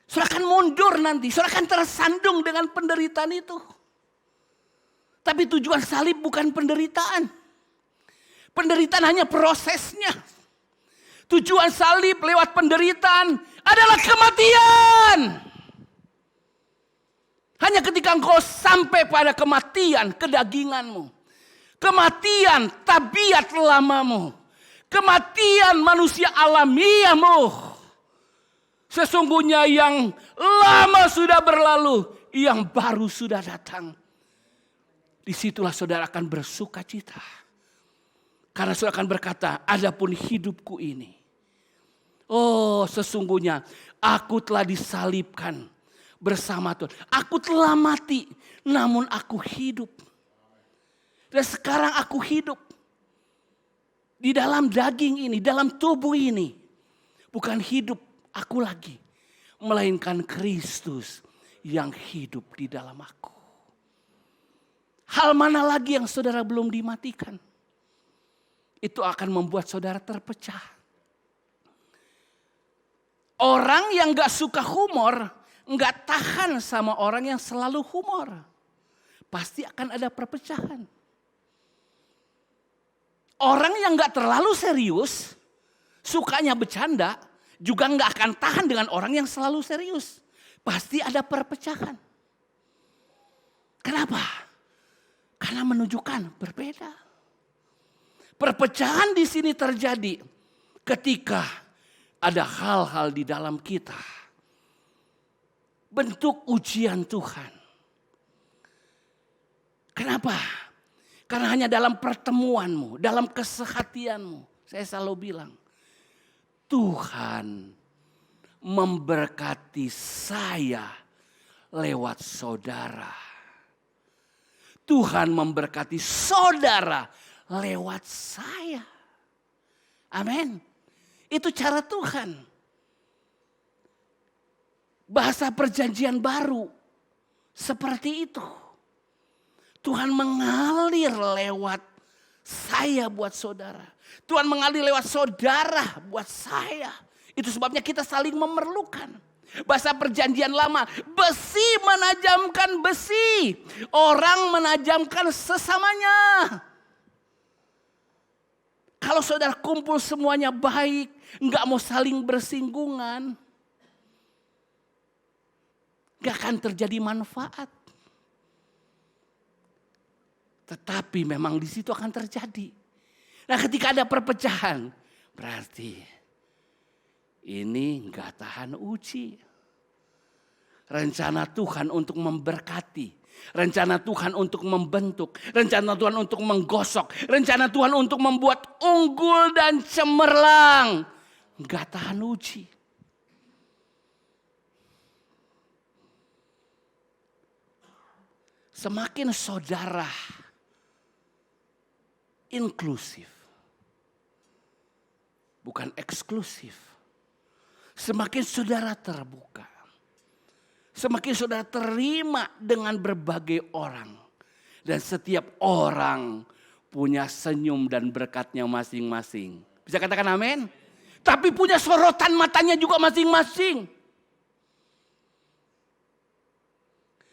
Saudara akan mundur nanti. Saudara akan tersandung dengan penderitaan itu. Tapi tujuan salib bukan penderitaan. Penderitaan hanya prosesnya. Tujuan salib lewat penderitaan adalah kematian. Hanya ketika engkau sampai pada kematian kedaginganmu, kematian tabiat lamamu, kematian manusia alamiahmu, sesungguhnya yang lama sudah berlalu, yang baru sudah datang. Disitulah saudara akan bersuka cita. Karena saudara akan berkata, adapun hidupku ini, oh sesungguhnya aku telah disalibkan bersama Tuhan. Aku telah mati, namun aku hidup. Dan sekarang aku hidup. Di dalam daging ini, dalam tubuh ini. Bukan hidup aku lagi. Melainkan Kristus yang hidup di dalam aku. Hal mana lagi yang saudara belum dimatikan? Itu akan membuat saudara terpecah. Orang yang gak suka humor, nggak tahan sama orang yang selalu humor. Pasti akan ada perpecahan. Orang yang nggak terlalu serius, sukanya bercanda, juga nggak akan tahan dengan orang yang selalu serius. Pasti ada perpecahan. Kenapa? Karena menunjukkan berbeda. Perpecahan di sini terjadi ketika ada hal-hal di dalam kita. Bentuk ujian Tuhan. Kenapa? Karena hanya dalam pertemuanmu, dalam kesehatianmu. Saya selalu bilang, Tuhan memberkati saya lewat saudara. Tuhan memberkati saudara lewat saya. Amin. Itu cara Tuhan. Bahasa perjanjian baru seperti itu. Tuhan mengalir lewat saya buat saudara. Tuhan mengalir lewat saudara buat saya. Itu sebabnya kita saling memerlukan. Bahasa perjanjian lama, besi menajamkan besi. Orang menajamkan sesamanya. Kalau saudara kumpul semuanya baik, nggak mau saling bersinggungan, gak akan terjadi manfaat. Tetapi memang di situ akan terjadi. Nah ketika ada perpecahan, berarti ini gak tahan uji. Rencana Tuhan untuk memberkati. Rencana Tuhan untuk membentuk. Rencana Tuhan untuk menggosok. Rencana Tuhan untuk membuat unggul dan cemerlang. Gak tahan uji. Semakin saudara inklusif, bukan eksklusif. Semakin saudara terbuka, semakin saudara terima dengan berbagai orang. Dan setiap orang punya senyum dan berkatnya masing-masing. Bisa katakan amin? Tapi punya sorotan matanya juga masing-masing.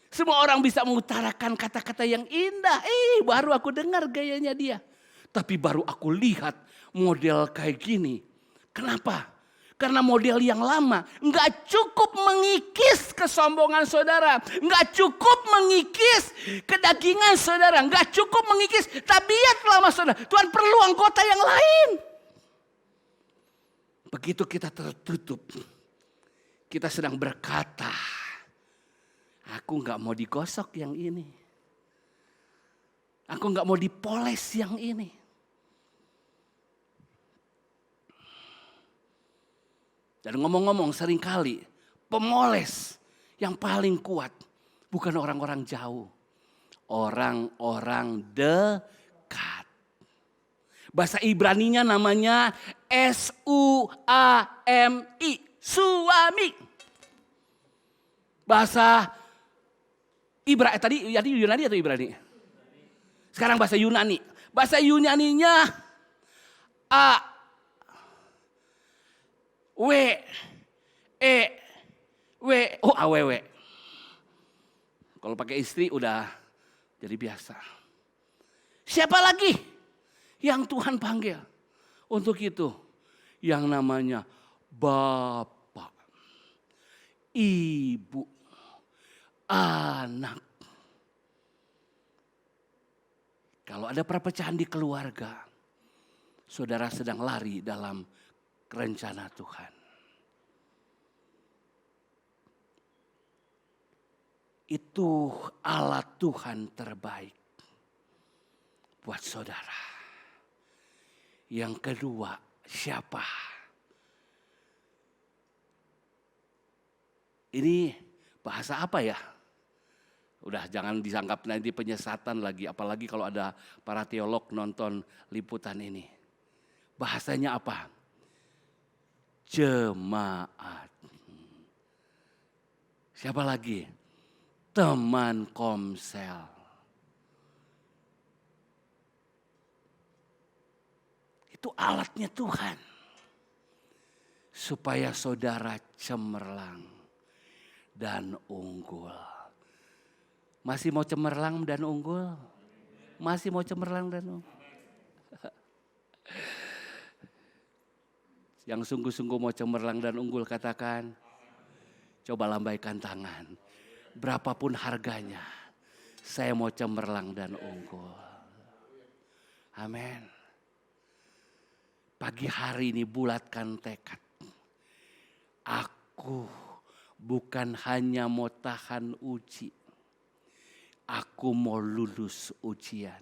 Semua orang bisa mengutarakan kata-kata yang indah. Baru aku dengar gayanya dia. Tapi baru aku lihat model kayak gini. Kenapa? Karena model yang lama nggak cukup mengikis kesombongan saudara. Nggak cukup mengikis kedagingan saudara. Nggak cukup mengikis tabiat lama saudara. Tuhan perlu anggota yang lain. Begitu kita tertutup. Kita sedang berkata, aku gak mau digosok yang ini. Aku gak mau dipoles yang ini. Dan ngomong-ngomong seringkali pemoles yang paling kuat bukan orang-orang jauh. Orang-orang dekat. Bahasa Ibraninya namanya S-U-A-M-I. Suami. Bahasa tadi Yunani atau Ibrani? Sekarang bahasa Yunani. Bahasa Yunaninya A-W-E-W. Kalau pakai istri udah jadi biasa. Siapa lagi yang Tuhan panggil untuk itu? Yang namanya Bapak, Ibu, anak. Kalau ada perpecahan di keluarga, saudara sedang lari dalam rencana Tuhan. Itu alat Tuhan terbaik buat saudara. Yang kedua, siapa? Ini bahasa apa ya? Udah jangan dianggap nanti penyesatan lagi. Apalagi kalau ada para teolog nonton liputan ini. Bahasanya apa? Jemaat. Siapa lagi? Teman komsel. Itu alatnya Tuhan. Supaya saudara cemerlang dan unggul. Masih mau cemerlang dan unggul? Masih mau cemerlang dan unggul? Yang sungguh-sungguh mau cemerlang dan unggul katakan, coba lambaikan tangan. Berapapun harganya, saya mau cemerlang dan unggul. Amin. Pagi hari ini bulatkan tekad. Aku bukan hanya mau tahan uji. Aku mau lulus ujian.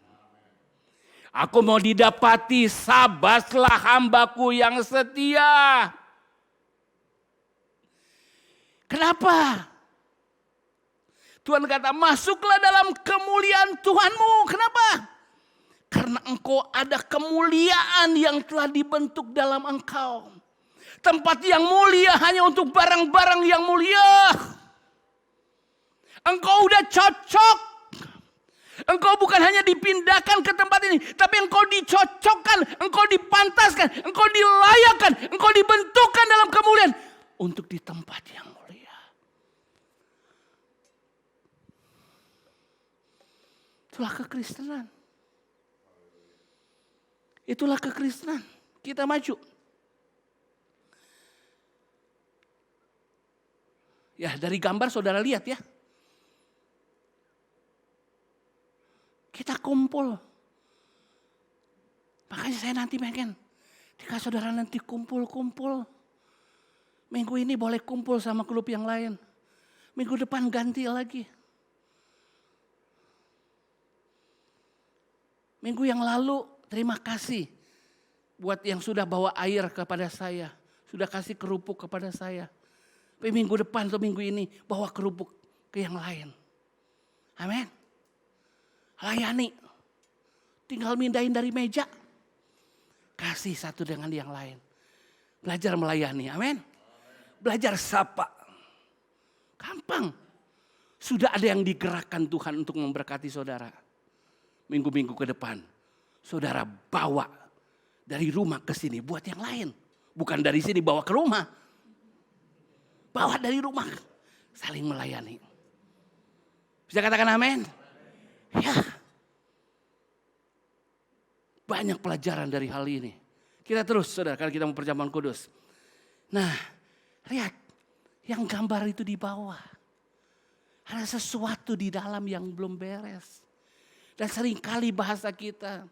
Aku mau didapati, sabaslah hambaku yang setia. Kenapa? Tuhan kata, masuklah dalam kemuliaan Tuhanmu. Kenapa? Karena engkau ada kemuliaan yang telah dibentuk dalam engkau. Tempat yang mulia hanya untuk barang-barang yang mulia. Engkau udah cocok. Engkau bukan hanya dipindahkan ke tempat ini, tapi engkau dicocokkan, engkau dipantaskan, engkau dilayakkan, engkau dibentukkan dalam kemuliaan untuk di tempat yang mulia. Itulah kekristenan. Itulah kekristenan. Kita maju. Ya, dari gambar saudara lihat ya. Kita kumpul. Makanya saya nanti pengen, jika saudara nanti kumpul-kumpul, minggu ini boleh kumpul sama klub yang lain. Minggu depan ganti lagi. Minggu yang lalu terima kasih buat yang sudah bawa air kepada saya. Sudah kasih kerupuk kepada saya. Tapi minggu depan atau minggu ini bawa kerupuk ke yang lain. Amin. Layani. Tinggal mindahin dari meja. Kasih satu dengan yang lain. Belajar melayani. Amin. Belajar sapa. Gampang. Sudah ada yang digerakkan Tuhan untuk memberkati saudara. Minggu-minggu ke depan. Saudara bawa dari rumah ke sini buat yang lain. Bukan dari sini bawa ke rumah. Bawa dari rumah. Saling melayani. Bisa katakan amin? Ya. Banyak pelajaran dari hal ini. Kita terus saudara, kalau kita mau perjamuan kudus. Nah, lihat. Yang gambar itu di bawah. Ada sesuatu di dalam yang belum beres. Dan seringkali bahasa kita,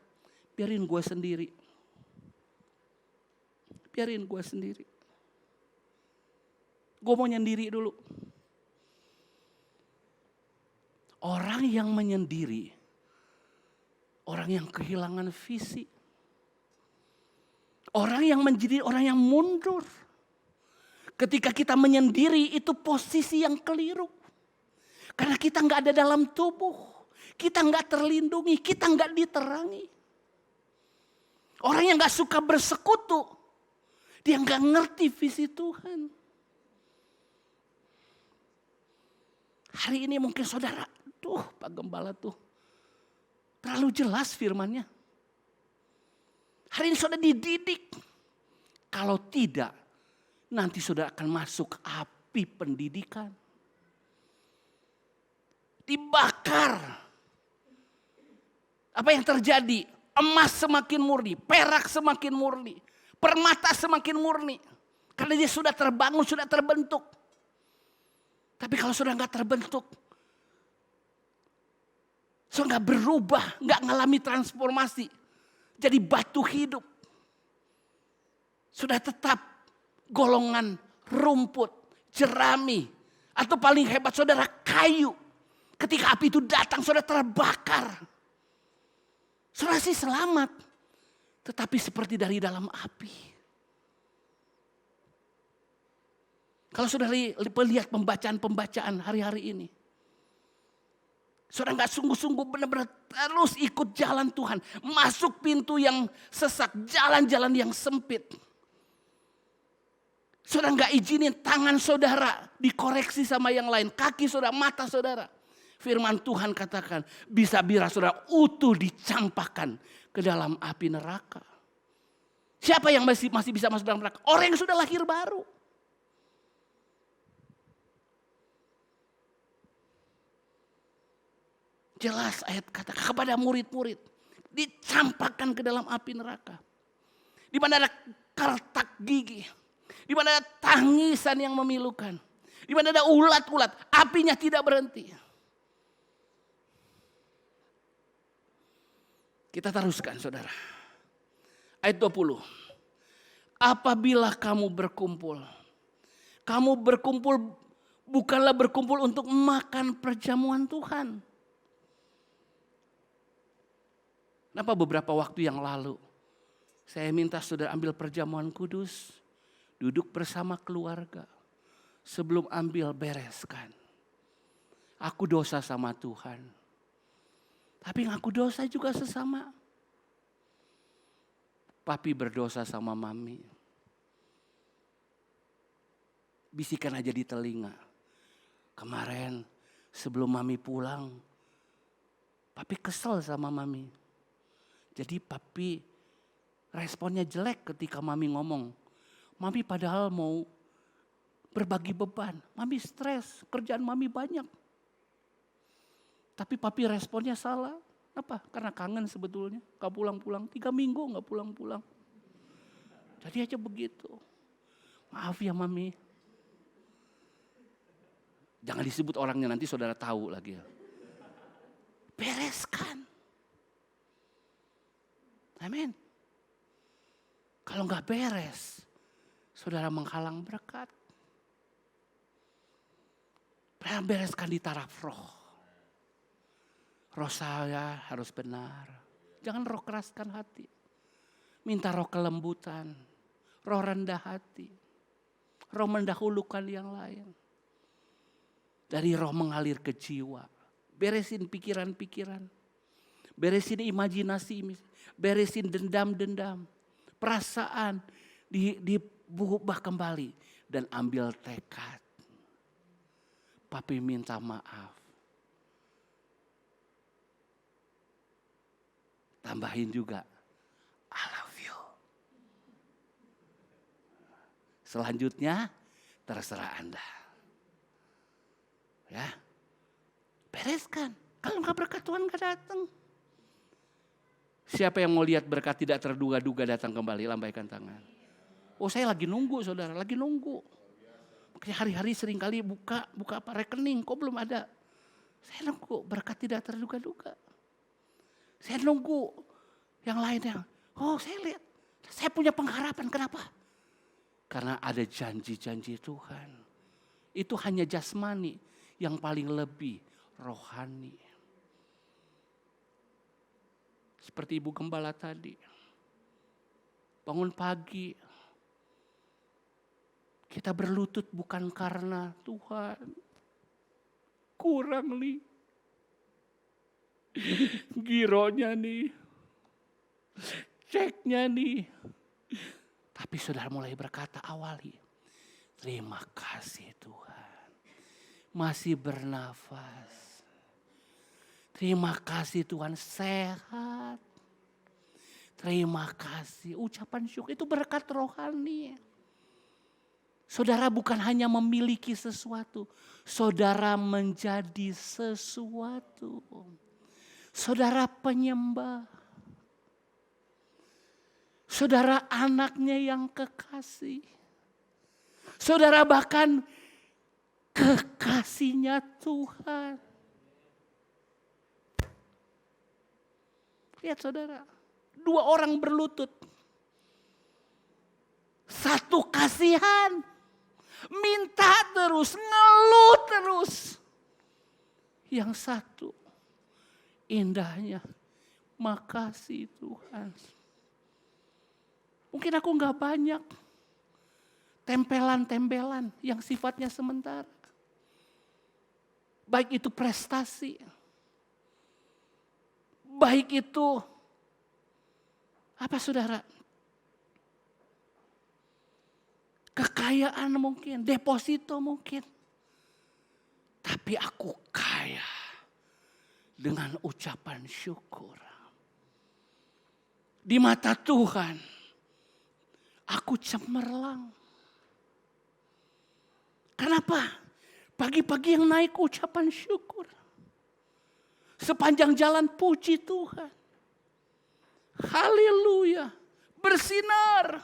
biarin gue sendiri. Biarin gue sendiri. Gue mau nyendiri dulu. Orang yang menyendiri, orang yang kehilangan visi. Orang yang menjadi orang yang mundur. Ketika kita menyendiri itu posisi yang keliru. Karena kita nggak ada dalam tubuh. Kita nggak terlindungi, kita nggak diterangi. Orang yang nggak suka bersekutu, dia nggak ngerti visi Tuhan. Hari ini mungkin saudara, tuh Pak Gembala tuh terlalu jelas firman-Nya. Hari ini saudara dididik. Kalau tidak, nanti saudara akan masuk api pendidikan. Dibakar. Apa yang terjadi? Emas semakin murni, perak semakin murni, permata semakin murni. Karena dia sudah terbangun, sudah terbentuk. Tapi kalau sudah nggak terbentuk, Saudara nggak berubah, nggak ngalami transformasi. Jadi batu hidup. Sudah tetap golongan rumput, jerami. Atau paling hebat saudara kayu. Ketika api itu datang saudara terbakar. Saudara sih selamat. Tetapi seperti dari dalam api. Kalau saudara lihat pembacaan hari-hari ini. Saudara gak sungguh-sungguh benar-benar terus ikut jalan Tuhan. Masuk pintu yang sesak, jalan-jalan yang sempit. Saudara gak izinin tangan saudara dikoreksi sama yang lain. Kaki saudara, mata saudara. Firman Tuhan katakan bisa-bisa saudara utuh dicampakkan ke dalam api neraka. Siapa yang masih bisa masuk dalam neraka? Orang yang sudah lahir baru. Jelas ayat kata kepada murid-murid. Dicampakkan ke dalam api neraka. Di mana ada kertak gigi. Di mana ada tangisan yang memilukan. Di mana ada ulat-ulat. Apinya tidak berhenti. Kita teruskan saudara. Ayat 20. Apabila kamu berkumpul. Kamu berkumpul bukanlah berkumpul untuk makan perjamuan Tuhan. Kenapa beberapa waktu yang lalu saya minta saudara ambil perjamuan kudus. Duduk bersama keluarga. Sebelum ambil bereskan. Aku dosa sama Tuhan. Tapi ngaku dosa juga sesama. Papi berdosa sama mami. Bisikan aja di telinga. Kemarin sebelum mami pulang. Papi kesel sama mami. Jadi papi responnya jelek ketika mami ngomong. Mami padahal mau berbagi beban. Mami stres, kerjaan mami banyak. Tapi papi responnya salah. Apa? Karena kangen sebetulnya. Gak pulang-pulang. 3 minggu gak pulang-pulang. Jadi aja begitu. Maaf ya mami. Jangan disebut orangnya nanti saudara tahu lagi. Bereskan. Amin. Kalau gak beres. Saudara menghalang berkat. Bereskan di taraf roh. Roh saya harus benar. Jangan roh keraskan hati. Minta roh kelembutan. Roh rendah hati. Roh mendahulukan yang lain. Dari roh mengalir ke jiwa. Beresin pikiran-pikiran. Beresin imajinasi. Beresin dendam-dendam. Perasaan. Diubah kembali. Dan ambil tekad. Papi minta maaf. Tambahin juga, I love you. Selanjutnya, terserah Anda. Ya, bereskan. Kalau nggak berkat Tuhan nggak datang. Siapa yang mau lihat berkat tidak terduga-duga datang kembali? Lambaikan tangan. Oh saya lagi nunggu saudara, lagi nunggu. Makanya hari-hari seringkali buka apa rekening, kok belum ada. Saya nunggu berkat tidak terduga-duga. Saya nunggu yang lainnya. Oh saya lihat, saya punya pengharapan. Kenapa? Karena ada janji-janji Tuhan. Itu hanya jasmani, yang paling lebih rohani. Seperti Ibu Gembala tadi. Bangun pagi. Kita berlutut bukan karena Tuhan. Kurang nih. Gironya nih. Ceknya nih. Tapi saudara mulai berkata awali. Terima kasih Tuhan. Masih bernafas. Terima kasih Tuhan sehat. Terima kasih. Ucapan syukur itu berkat rohani. Saudara bukan hanya memiliki sesuatu. Saudara menjadi sesuatu. Saudara penyembah. Saudara anaknya yang kekasih. Saudara bahkan kekasihnya Tuhan. Lihat saudara, 2 orang berlutut. Satu kasihan, minta terus, ngeluh terus. Yang satu, indahnya, makasih Tuhan. Mungkin aku gak banyak tempelan-tempelan yang sifatnya sementara. Baik itu prestasi, baik itu apa saudara? Kekayaan mungkin, deposito mungkin. Tapi aku kaya dengan ucapan syukur. Di mata Tuhan, aku cemerlang. Kenapa? Pagi-pagi yang naik ucapan syukur. Sepanjang jalan puji Tuhan. Haleluya. Bersinar.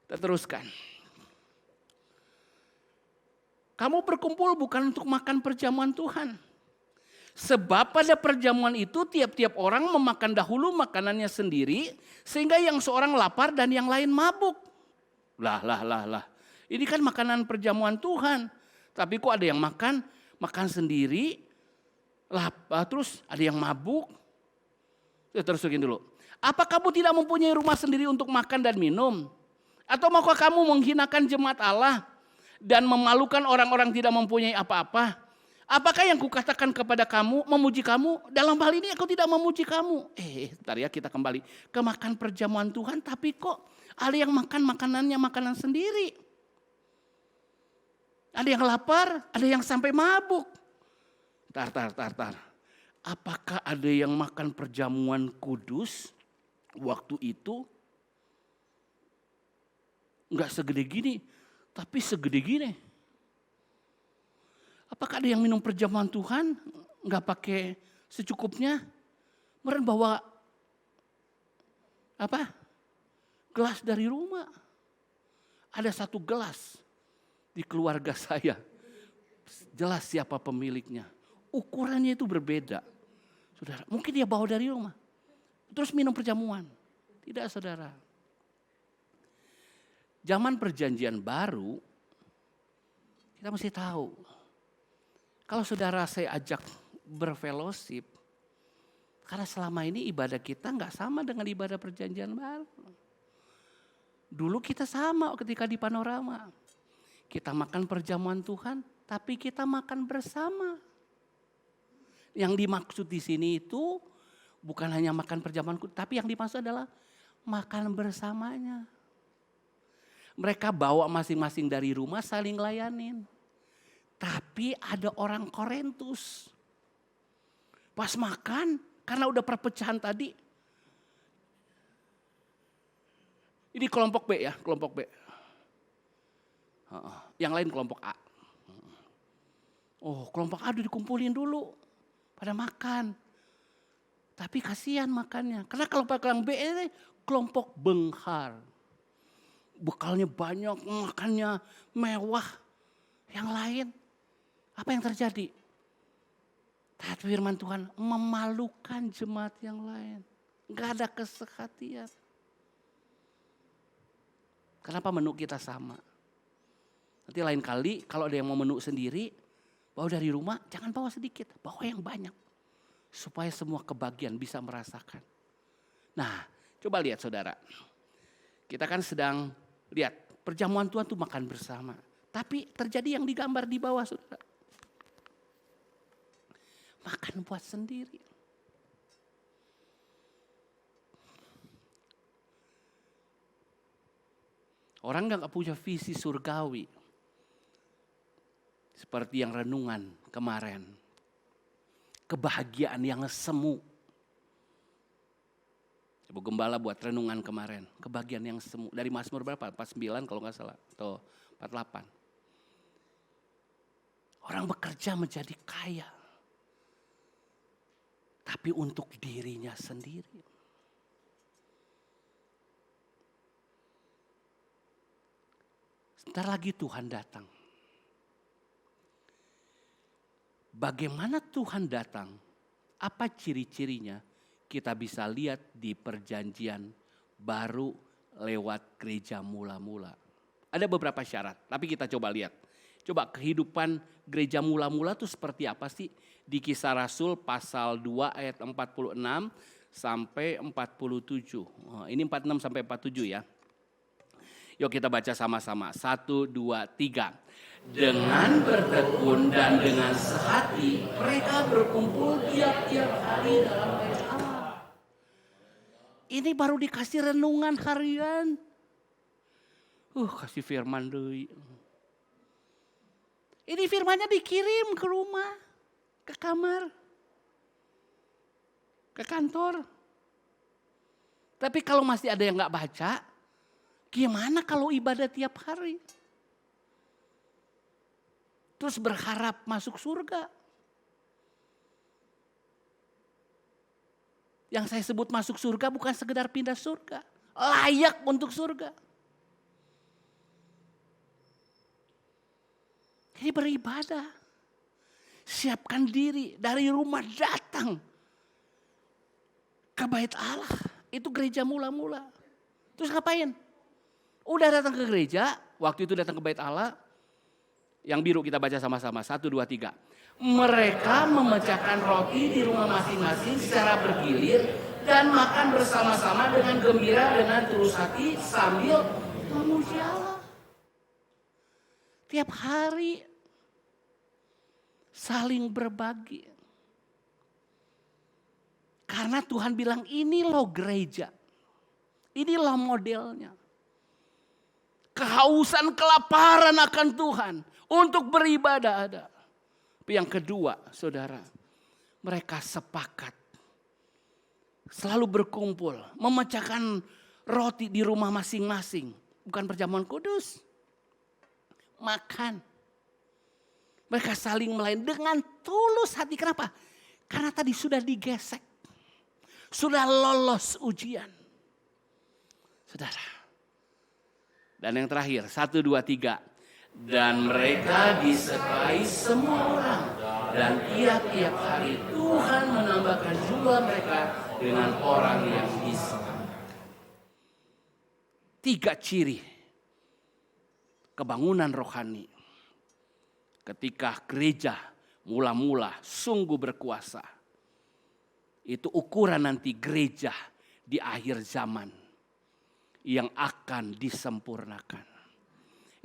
Kita teruskan. Kamu berkumpul bukan untuk makan perjamuan Tuhan. Sebab pada perjamuan itu tiap-tiap orang memakan dahulu makanannya sendiri. Sehingga yang seorang lapar dan yang lain mabuk. Lah. Ini kan makanan perjamuan Tuhan. Tapi kok ada yang makan sendiri. Terus ada yang mabuk. Terusin dulu. Apa kamu tidak mempunyai rumah sendiri untuk makan dan minum? Atau maukah kamu menghinakan jemaat Allah dan memalukan orang-orang tidak mempunyai apa-apa? Apakah yang kukatakan kepada kamu, memuji kamu? Dalam hal ini aku tidak memuji kamu. Bentar ya, kita kembali ke makan perjamuan Tuhan, tapi kok ada yang makan makanannya makanan sendiri. Ada yang lapar, ada yang sampai mabuk. Tar. Apakah ada yang makan perjamuan kudus waktu itu? Enggak segede gini, tapi segede gini. Apakah ada yang minum perjamuan Tuhan enggak pakai secukupnya? Meren bawa gelas dari rumah. Ada 1 gelas di keluarga saya. Jelas siapa pemiliknya. Ukurannya itu berbeda. Saudara, mungkin dia bawa dari rumah. Terus minum perjamuan. Tidak saudara. Zaman perjanjian baru, kita mesti tahu. Kalau saudara saya ajak berfellowship, karena selama ini ibadah kita nggak sama dengan ibadah perjanjian baru. Dulu kita sama ketika di Panorama. Kita makan perjamuan Tuhan, tapi kita makan bersama. Yang dimaksud di sini itu bukan hanya makan perjamuan, tapi yang dimaksud adalah makan bersamanya. Mereka bawa masing-masing dari rumah saling layanin. Tapi ada orang Korintus. Pas makan, karena udah perpecahan tadi. Ini kelompok B ya, kelompok B. Yang lain kelompok A. Kelompok A udah dikumpulin dulu. Pada makan. Tapi kasihan makannya. Karena kelompok yang B ini kelompok benghar. Bekalnya banyak, makannya mewah. Yang lain, apa yang terjadi? Taat firman Tuhan, memalukan jemaat yang lain. Gak ada kesehatian. Kenapa menu kita sama? Nanti lain kali kalau ada yang mau menu sendiri, bawa dari rumah, jangan bawa sedikit, bawa yang banyak. Supaya semua kebagian bisa merasakan. Nah, coba lihat saudara. Kita kan sedang lihat perjamuan Tuhan itu makan bersama. Tapi terjadi yang digambar di bawah saudara. Makan buat sendiri. Orang gak punya visi surgawi. Seperti yang renungan kemarin. Kebahagiaan yang semu. Ibu Gembala buat renungan kemarin. Kebahagiaan yang semu. Dari Mazmur berapa? 49 kalau gak salah. Atau 48. Orang bekerja menjadi kaya. Tapi untuk dirinya sendiri. Sebentar lagi Tuhan datang. Bagaimana Tuhan datang? Apa ciri-cirinya? Kita bisa lihat di perjanjian baru lewat gereja mula-mula. Ada beberapa syarat, tapi kita coba lihat. Coba kehidupan gereja mula-mula itu seperti apa sih? Di Kisah Rasul pasal 2 ayat 46 sampai 47. Ini 46 sampai 47 ya. Yuk kita baca sama-sama. 1, 2, 3. Dengan bertekun dan dengan sehati mereka berkumpul tiap-tiap hari dalam bait Allah. Ini baru dikasih renungan harian. Kasih firman deui. Ini firmannya dikirim ke rumah, ke kamar, ke kantor. Tapi kalau masih ada yang gak baca, gimana kalau ibadah tiap hari? Terus berharap masuk surga. Yang saya sebut masuk surga bukan sekedar pindah surga. Layak untuk surga. Jadi beribadah. Siapkan diri dari rumah datang ke bait Allah. Itu gereja mula-mula. Terus ngapain? Udah datang ke gereja, waktu itu datang ke bait Allah. Yang biru kita baca sama-sama, 1, 2, 3. Mereka memecahkan roti di rumah masing-masing secara bergilir dan makan bersama-sama dengan gembira, dengan tulus hati sambil memuji Allah. Tiap hari saling berbagi. Karena Tuhan bilang ini loh gereja. Inilah modelnya. Kehausan, kelaparan akan Tuhan untuk beribadah ada. Tapi yang kedua, saudara, mereka sepakat selalu berkumpul, memecahkan roti di rumah masing-masing, bukan perjamuan kudus. Makan. Mereka saling melayani dengan tulus hati. Kenapa? Karena tadi sudah digesek. Sudah lolos ujian. Saudara. Dan yang terakhir, 1, 2, 3. Dan mereka disertai semua orang. Dan tiap-tiap hari Tuhan menambahkan jumlah mereka dengan orang yang diselamatkan. 3 ciri kebangunan rohani. Ketika gereja mula-mula sungguh berkuasa. Itu ukuran nanti gereja di akhir zaman. Yang akan disempurnakan.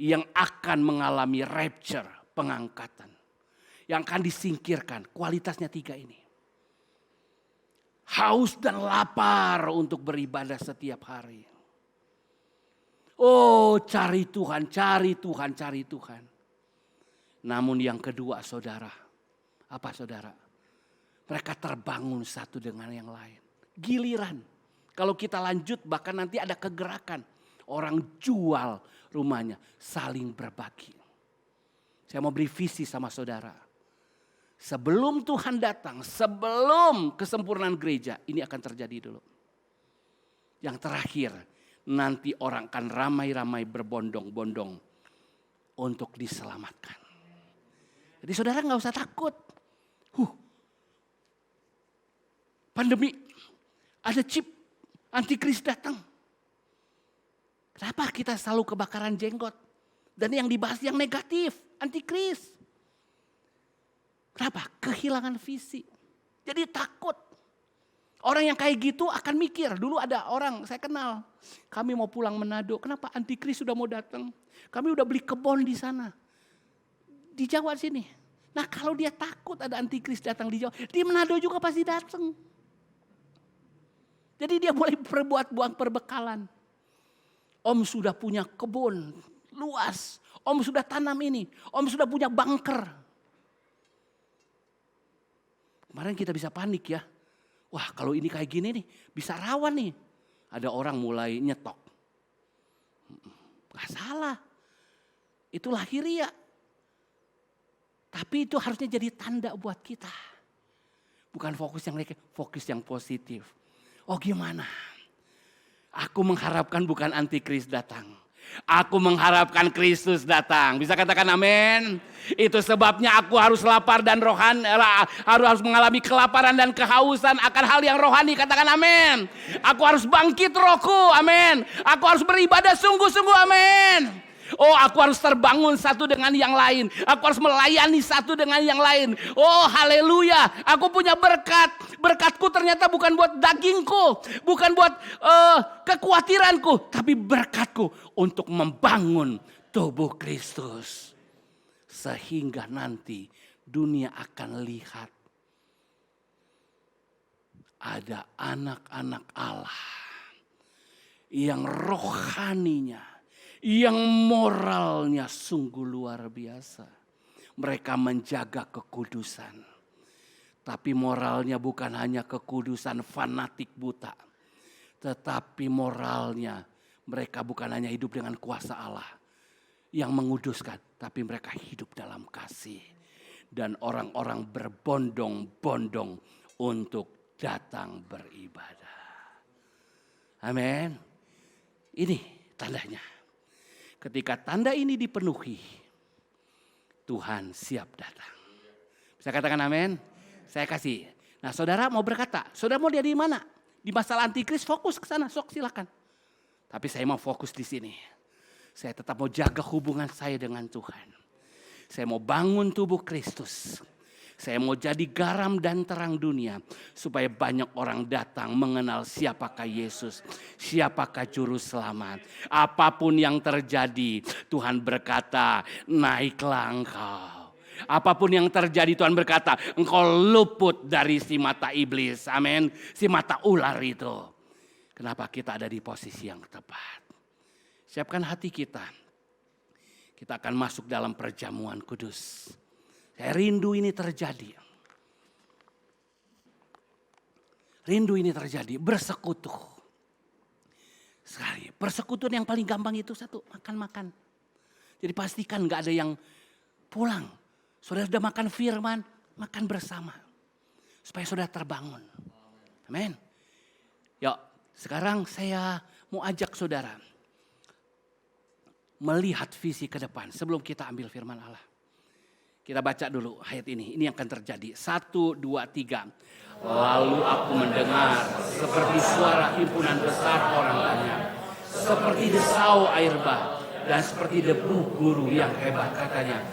Yang akan mengalami rapture, pengangkatan. Yang akan disingkirkan, kualitasnya 3 ini. Haus dan lapar untuk beribadah setiap hari. Oh, cari Tuhan, cari Tuhan, cari Tuhan. Namun yang kedua saudara, apa saudara? Mereka terbangun satu dengan yang lain. Giliran. Kalau kita lanjut bahkan nanti ada kegerakan. Orang jual rumahnya, saling berbagi. Saya mau beri visi sama saudara. Sebelum Tuhan datang, sebelum kesempurnaan gereja, ini akan terjadi dulu. Yang terakhir, nanti orang akan ramai-ramai berbondong-bondong untuk diselamatkan. Jadi saudara gak usah takut. Pandemi, ada chip, antikris datang. Kenapa kita selalu kebakaran jenggot? Dan yang dibahas yang negatif, antikris. Kenapa? Kehilangan visi. Jadi takut. Orang yang kayak gitu akan mikir. Dulu ada orang saya kenal. Kami mau pulang Manado. Kenapa? Antikris sudah mau datang. Kami udah beli kebun di sana. Di Jawa sini. Nah kalau dia takut ada antikris datang di Jawa. Di Manado juga pasti datang. Jadi dia mulai berbuat buang perbekalan. Om sudah punya kebun luas. Om sudah tanam ini. Om sudah punya bunker. Kemarin kita bisa panik ya. Wah kalau ini kayak gini nih bisa rawan nih. Ada orang mulai nyetok. Gak salah. Itu lahiriah. Tapi itu harusnya jadi tanda buat kita. Bukan fokus yang negatif, fokus yang positif. Oh gimana? Aku mengharapkan bukan antikris datang. Aku mengharapkan Kristus datang. Bisa katakan amin? Itu sebabnya aku harus lapar dan rohani, harus mengalami kelaparan dan kehausan akan hal yang rohani. Katakan amin. Aku harus bangkit rohku, amin. Aku harus beribadah sungguh-sungguh, amin. Oh, aku harus terbangun satu dengan yang lain. Aku harus melayani satu dengan yang lain. Oh, haleluya. Aku punya berkat. Berkatku ternyata bukan buat dagingku. Bukan buat kekhawatiranku. Tapi berkatku untuk membangun tubuh Kristus. Sehingga nanti dunia akan lihat. Ada anak-anak Allah. Yang rohaninya. Yang moralnya sungguh luar biasa. Mereka menjaga kekudusan. Tapi moralnya bukan hanya kekudusan fanatik buta. Tetapi moralnya mereka bukan hanya hidup dengan kuasa Allah. Yang menguduskan. Tapi mereka hidup dalam kasih. Dan orang-orang berbondong-bondong untuk datang beribadah. Amin. Ini tandanya. Ketika tanda ini dipenuhi, Tuhan siap datang. Bisa katakan amin? Saya kasih. Nah, saudara mau berkata, saudara mau lihat di mana? Di masalah antikris, fokus ke sana, sok silakan. Tapi saya mau fokus di sini. Saya tetap mau jaga hubungan saya dengan Tuhan. Saya mau bangun tubuh Kristus. Saya mau jadi garam dan terang dunia. Supaya banyak orang datang mengenal siapakah Yesus. Siapakah Juru Selamat. Apapun yang terjadi, Tuhan berkata, naiklah engkau. Apapun yang terjadi, Tuhan berkata, engkau luput dari si mata iblis. Amin. Si mata ular itu. Kenapa kita ada di posisi yang tepat? Siapkan hati kita. Kita akan masuk dalam perjamuan kudus. Saya rindu ini terjadi. Rindu ini terjadi. Bersekutu. Sekali. Persekutuan yang paling gampang itu satu. Makan-makan. Jadi pastikan gak ada yang pulang. Saudara sudah makan firman. Makan bersama. Supaya saudara terbangun. Amin. Yuk. Sekarang saya mau ajak saudara. Melihat visi ke depan. Sebelum kita ambil firman Allah. Kita baca dulu ayat ini. Ini yang akan terjadi. 1, 2, 3. Lalu aku mendengar seperti suara himpunan besar orang banyak. Seperti desau air bah. Dan seperti debu guru yang hebat katanya.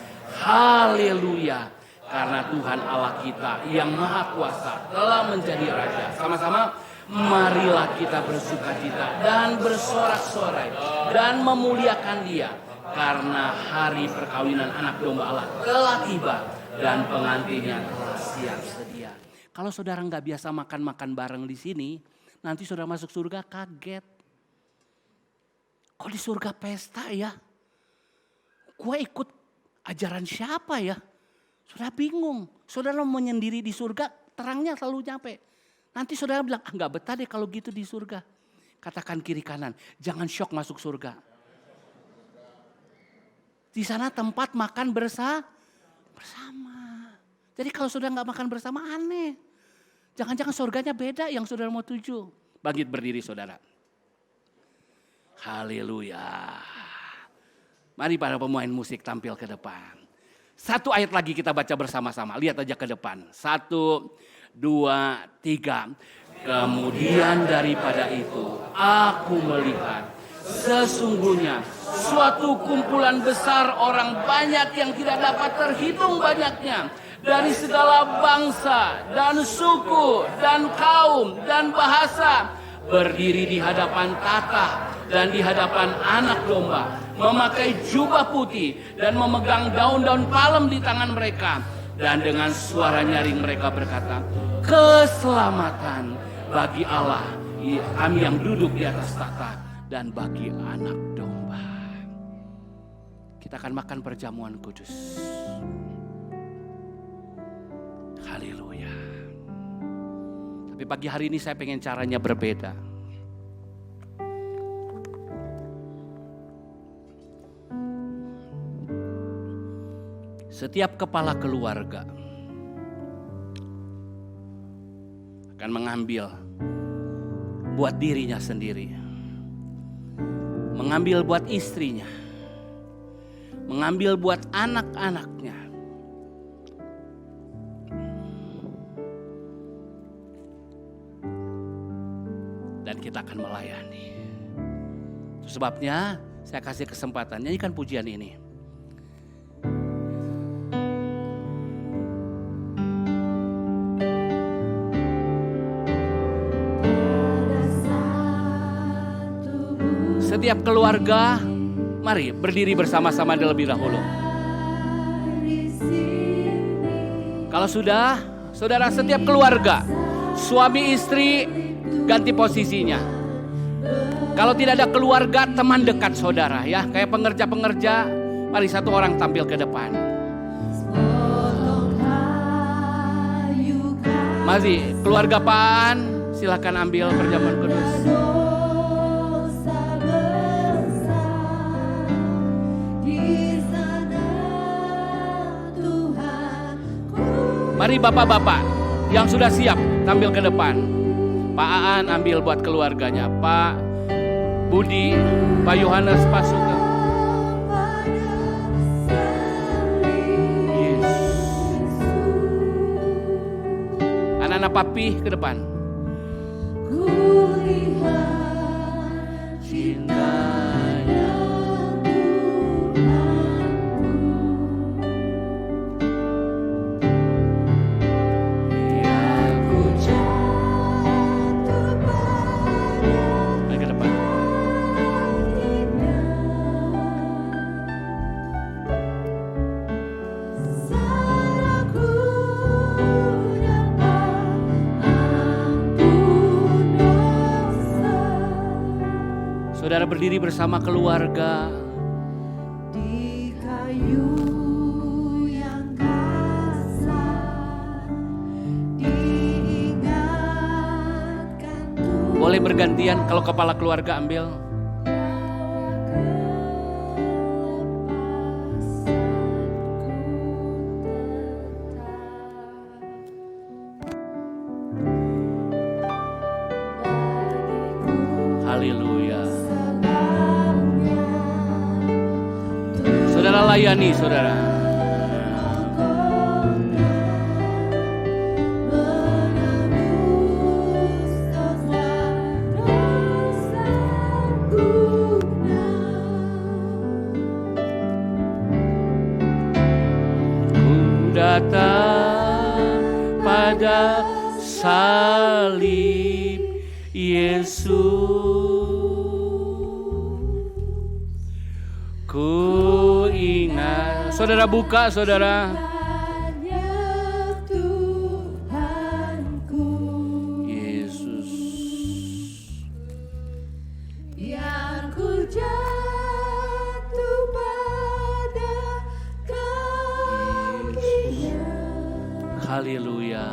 Haleluya. Karena Tuhan Allah kita yang maha kuasa telah menjadi raja. Sama-sama. Marilah kita bersukacita dan bersorak-sorai. Dan memuliakan dia. Karena hari perkawinan anak domba Allah telah tiba dan pengantinnya telah siap sedia. Kalau saudara nggak biasa makan-makan bareng di sini, nanti saudara masuk surga kaget. Kok di surga pesta ya? Gue ikut ajaran siapa ya? Saudara bingung. Saudara mau menyendiri di surga, terangnya selalu nyampe. Nanti saudara bilang, nggak betah deh kalau gitu di surga. Katakan kiri kanan, jangan syok masuk surga. Di sana tempat makan bersama. Jadi kalau saudara nggak makan bersama aneh. Jangan-jangan surganya beda yang saudara mau tuju. Bangkit berdiri saudara. Haleluya. Mari para pemain musik tampil ke depan. 1 ayat lagi kita baca bersama-sama. Lihat aja ke depan. 1, 2, 3. Kemudian daripada itu aku melihat. Sesungguhnya suatu kumpulan besar orang banyak yang tidak dapat terhitung banyaknya. Dari segala bangsa dan suku dan kaum dan bahasa. Berdiri di hadapan tata dan di hadapan anak domba. Memakai jubah putih dan memegang daun-daun palem di tangan mereka. Dan dengan suara nyaring mereka berkata, keselamatan bagi Allah kami yang duduk di atas tahta. Dan bagi anak domba. Kita akan makan perjamuan kudus. Haleluya. Tapi pagi hari ini saya pengen caranya berbeda. Setiap kepala keluarga akan mengambil buat dirinya sendiri mengambil buat istrinya, mengambil buat anak-anaknya. Dan kita akan melayani. Itu sebabnya saya kasih kesempatan nyanyikan pujian ini. Setiap keluarga, mari berdiri bersama-sama terlebih dahulu. Kalau sudah, saudara, setiap keluarga, suami istri ganti posisinya. Kalau tidak ada keluarga, teman dekat saudara ya, kayak pengerja-pengerja, mari satu orang tampil ke depan. Mari keluarga Paan, silakan ambil perjamuan kudus. Mari bapak-bapak yang sudah siap tampil ke depan. Pak Aan ambil buat keluarganya. Pak Budi, Pak Yohanes, Pak Sugeng. Yes. Anak-anak papi ke depan. Cintanya saudara berdiri bersama keluarga. Di kayu yang kasar, diingatkan Tuhan. Boleh bergantian, kalau kepala keluarga ambil. Haleluya. Saudara layani, saudara. Ku datang pada salib Yesus. Ku ingat, saudara buka, saudara. Yesus yang ku jatuh pada kakinya. Haleluya.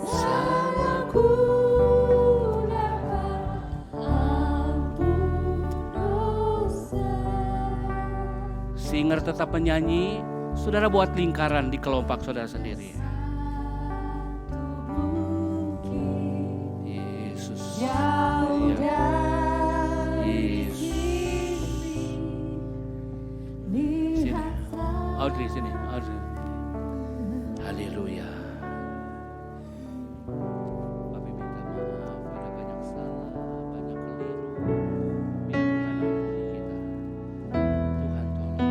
Salahku dapat ampun dosa. Singer tetap menyanyi, saudara buat lingkaran di kelopak saudara sendiri. Yesus. Jauh Ya. dari Yesus. Sini. Audrey sini. Audrey. Haleluya. Papi minta maaf, ada banyak salah, banyak keliru. Biar Tuhan ampuni kita. Tuhan tolong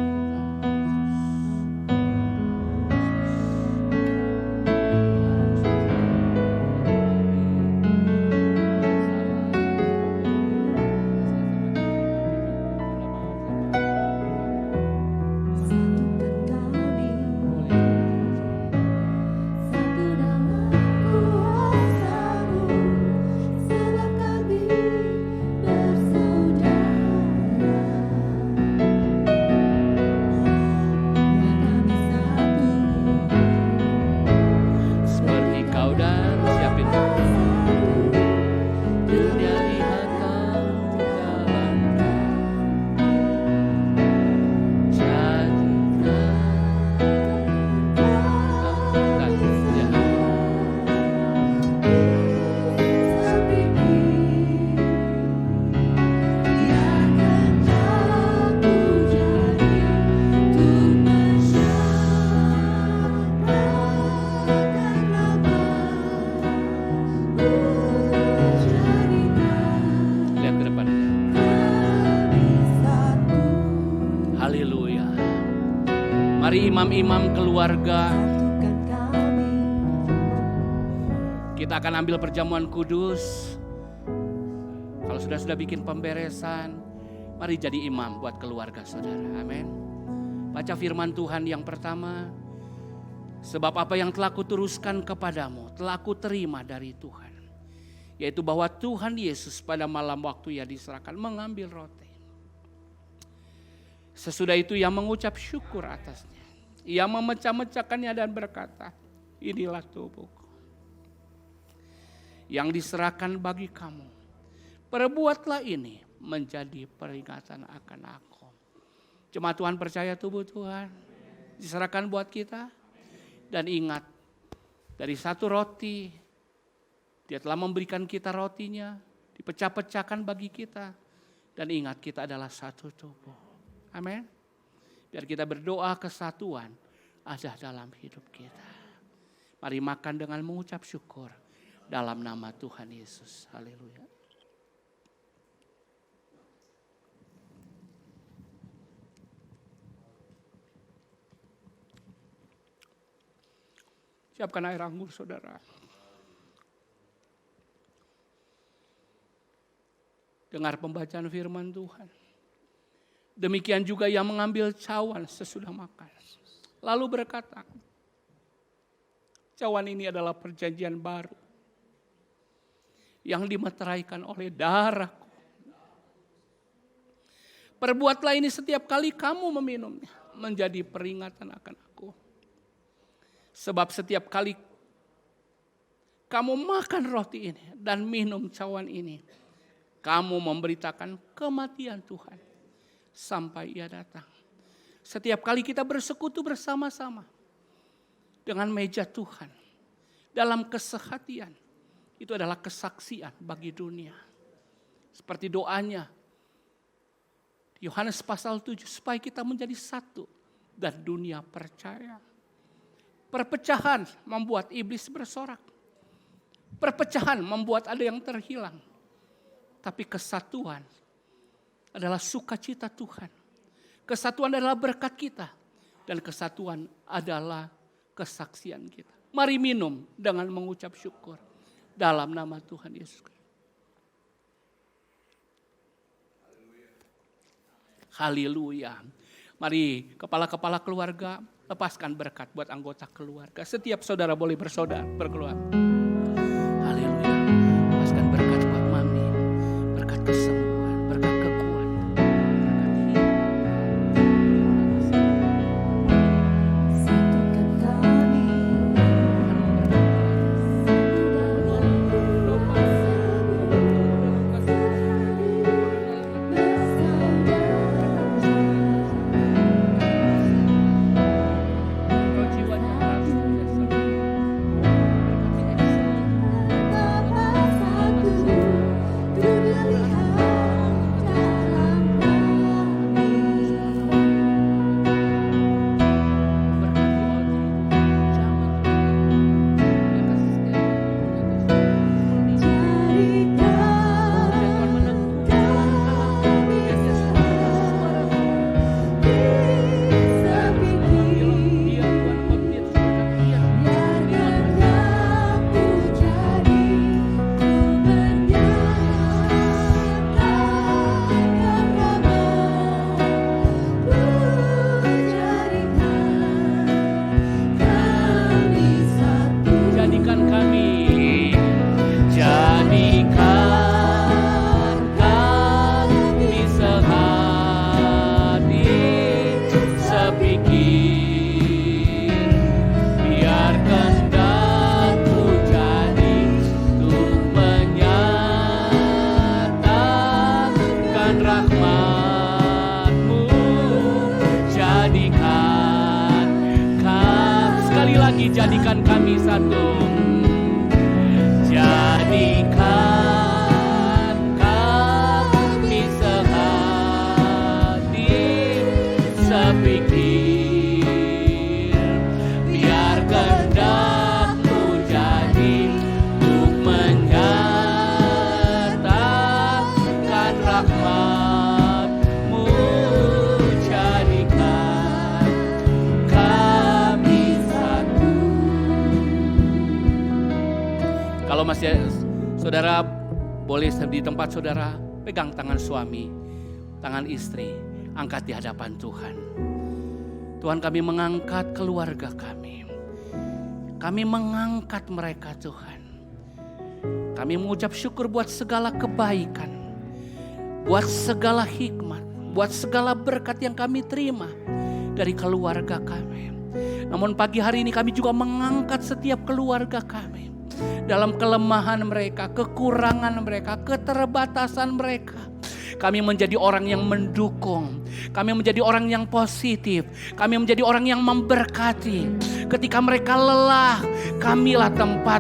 kita. Lihat ke depan. Haleluya. Mari imam-imam keluarga, kita akan ambil perjamuan kudus. Kalau sudah bikin pemberesan, mari jadi imam buat keluarga saudara. Amin. Baca firman Tuhan yang pertama. Sebab apa yang telah kuteruskan kepadamu, telah kuterima dari Tuhan. Yaitu bahwa Tuhan Yesus pada malam waktu ia diserahkan mengambil roti. Sesudah itu ia mengucap syukur atasnya. Ia memecah-mecahkannya dan berkata, inilah tubuhku yang diserahkan bagi kamu. Perbuatlah ini menjadi peringatan akan aku. Jemaat Tuhan percaya tubuh Tuhan diserahkan buat kita. Dan ingat, dari satu roti, dia telah memberikan kita rotinya, dipecah-pecahkan bagi kita. Dan ingat, kita adalah satu tubuh. Amin. Biar kita berdoa kesatuan ada dalam hidup kita. Mari makan dengan mengucap syukur dalam nama Tuhan Yesus. Haleluya. Siapkan air anggur saudara. Dengar pembacaan firman Tuhan. Demikian juga ia mengambil cawan sesudah makan. Lalu berkata, cawan ini adalah perjanjian baru. Yang dimeteraikan oleh darahku. Perbuatlah ini setiap kali kamu meminumnya. Menjadi peringatan akan aku. Sebab setiap kali kamu makan roti ini dan minum cawan ini. Kamu memberitakan kematian Tuhan. Sampai ia datang. Setiap kali kita bersekutu bersama-sama. Dengan meja Tuhan. Dalam kesehatian. Itu adalah kesaksian bagi dunia. Seperti doanya. Yohanes pasal 7. Supaya kita menjadi satu. Dan dunia percaya. Perpecahan membuat iblis bersorak. Perpecahan membuat ada yang terhilang. Tapi kesatuan adalah sukacita Tuhan. Kesatuan adalah berkat kita. Dan kesatuan adalah kesaksian kita. Mari minum dengan mengucap syukur. Dalam nama Tuhan Yesus. Haleluya. Mari kepala-kepala keluarga lepaskan berkat buat anggota keluarga. Setiap saudara boleh berkeluar. Haleluya. Lepaskan berkat buat mami. Berkat kesembuhan, berkat kekuatan, berkat hidup. Jadikan kami satu. Jadikan kami sehati, sepikir. Biar kehendak-Mu jadi untuk menyatakan Kalau masih saudara boleh di tempat saudara, pegang tangan suami, tangan istri, angkat di hadapan Tuhan. Tuhan, kami mengangkat keluarga kami. Kami mengangkat mereka Tuhan. Kami mengucap syukur buat segala kebaikan, buat segala hikmat, buat segala berkat yang kami terima dari keluarga kami. Namun pagi hari ini kami juga mengangkat setiap keluarga kami. Dalam kelemahan mereka, kekurangan mereka, keterbatasan mereka. Kami menjadi orang yang mendukung. Kami menjadi orang yang positif. Kami menjadi orang yang memberkati. Ketika mereka lelah, kamilah tempat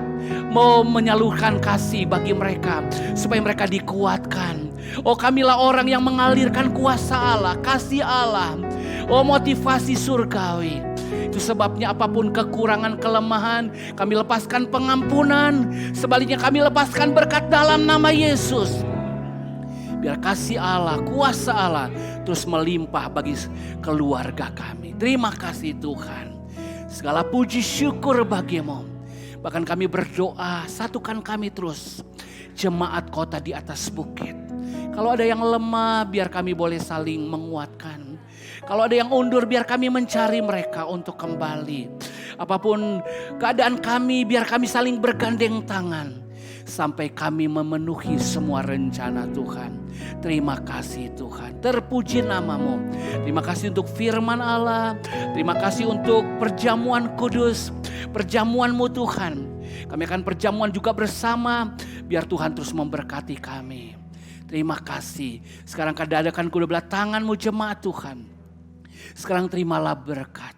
mau menyalurkan kasih bagi mereka. Supaya mereka dikuatkan. Oh, kamilah orang yang mengalirkan kuasa Allah, kasih Allah. Oh, motivasi surgawi. Itu sebabnya apapun kekurangan, kelemahan, kami lepaskan pengampunan. Sebaliknya kami lepaskan berkat dalam nama Yesus. Biar kasih Allah, kuasa Allah terus melimpah bagi keluarga kami. Terima kasih Tuhan. Segala puji syukur bagimu. Bahkan kami berdoa, satukan kami terus. Jemaat kota di atas bukit. Kalau ada yang lemah, biar kami boleh saling menguatkan. Kalau ada yang undur, biar kami mencari mereka untuk kembali. Apapun keadaan kami, biar kami saling bergandeng tangan. Sampai kami memenuhi semua rencana Tuhan. Terima kasih Tuhan. Terpuji namamu. Terima kasih untuk firman Allah. Terima kasih untuk perjamuan kudus. Perjamuanmu Tuhan. Kami akan perjamuan juga bersama. Biar Tuhan terus memberkati kami. Terima kasih. Sekarang kadang-kadang kedua belah tanganmu jemaat Tuhan. Sekarang terimalah berkat.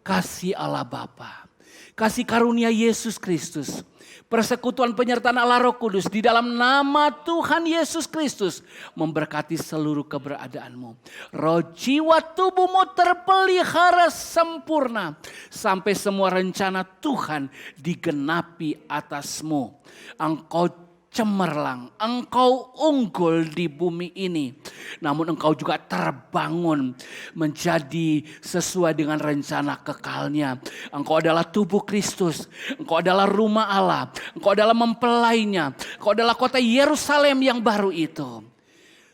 Kasih Allah Bapa. Kasih karunia Yesus Kristus. Persekutuan penyertaan Allah Roh Kudus di dalam nama Tuhan Yesus Kristus memberkati seluruh keberadaanmu. Roh jiwa tubuhmu terpelihara sempurna sampai semua rencana Tuhan digenapi atasmu. Engkau cemerlang, engkau unggul di bumi ini. Namun engkau juga terbangun menjadi sesuai dengan rencana kekalnya. Engkau adalah tubuh Kristus, engkau adalah rumah Allah, engkau adalah mempelainya, engkau adalah kota Yerusalem yang baru itu.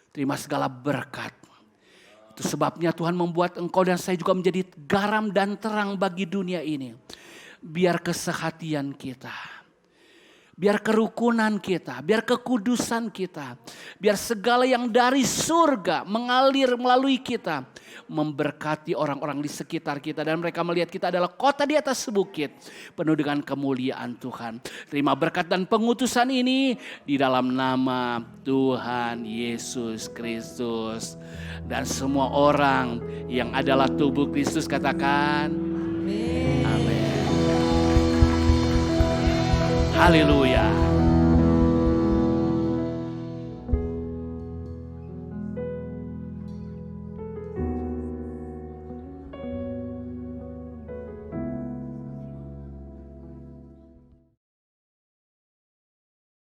Terima segala berkat. Itu sebabnya Tuhan membuat engkau dan saya juga menjadi garam dan terang bagi dunia ini. Biar kesehatian kita, biar kerukunan kita, biar kekudusan kita, biar segala yang dari surga mengalir melalui kita, memberkati orang-orang di sekitar kita. Dan mereka melihat kita adalah kota di atas bukit, penuh dengan kemuliaan Tuhan. Terima berkat dan pengutusan ini di dalam nama Tuhan Yesus Kristus. Dan semua orang yang adalah tubuh Kristus katakan, amin. Haleluya.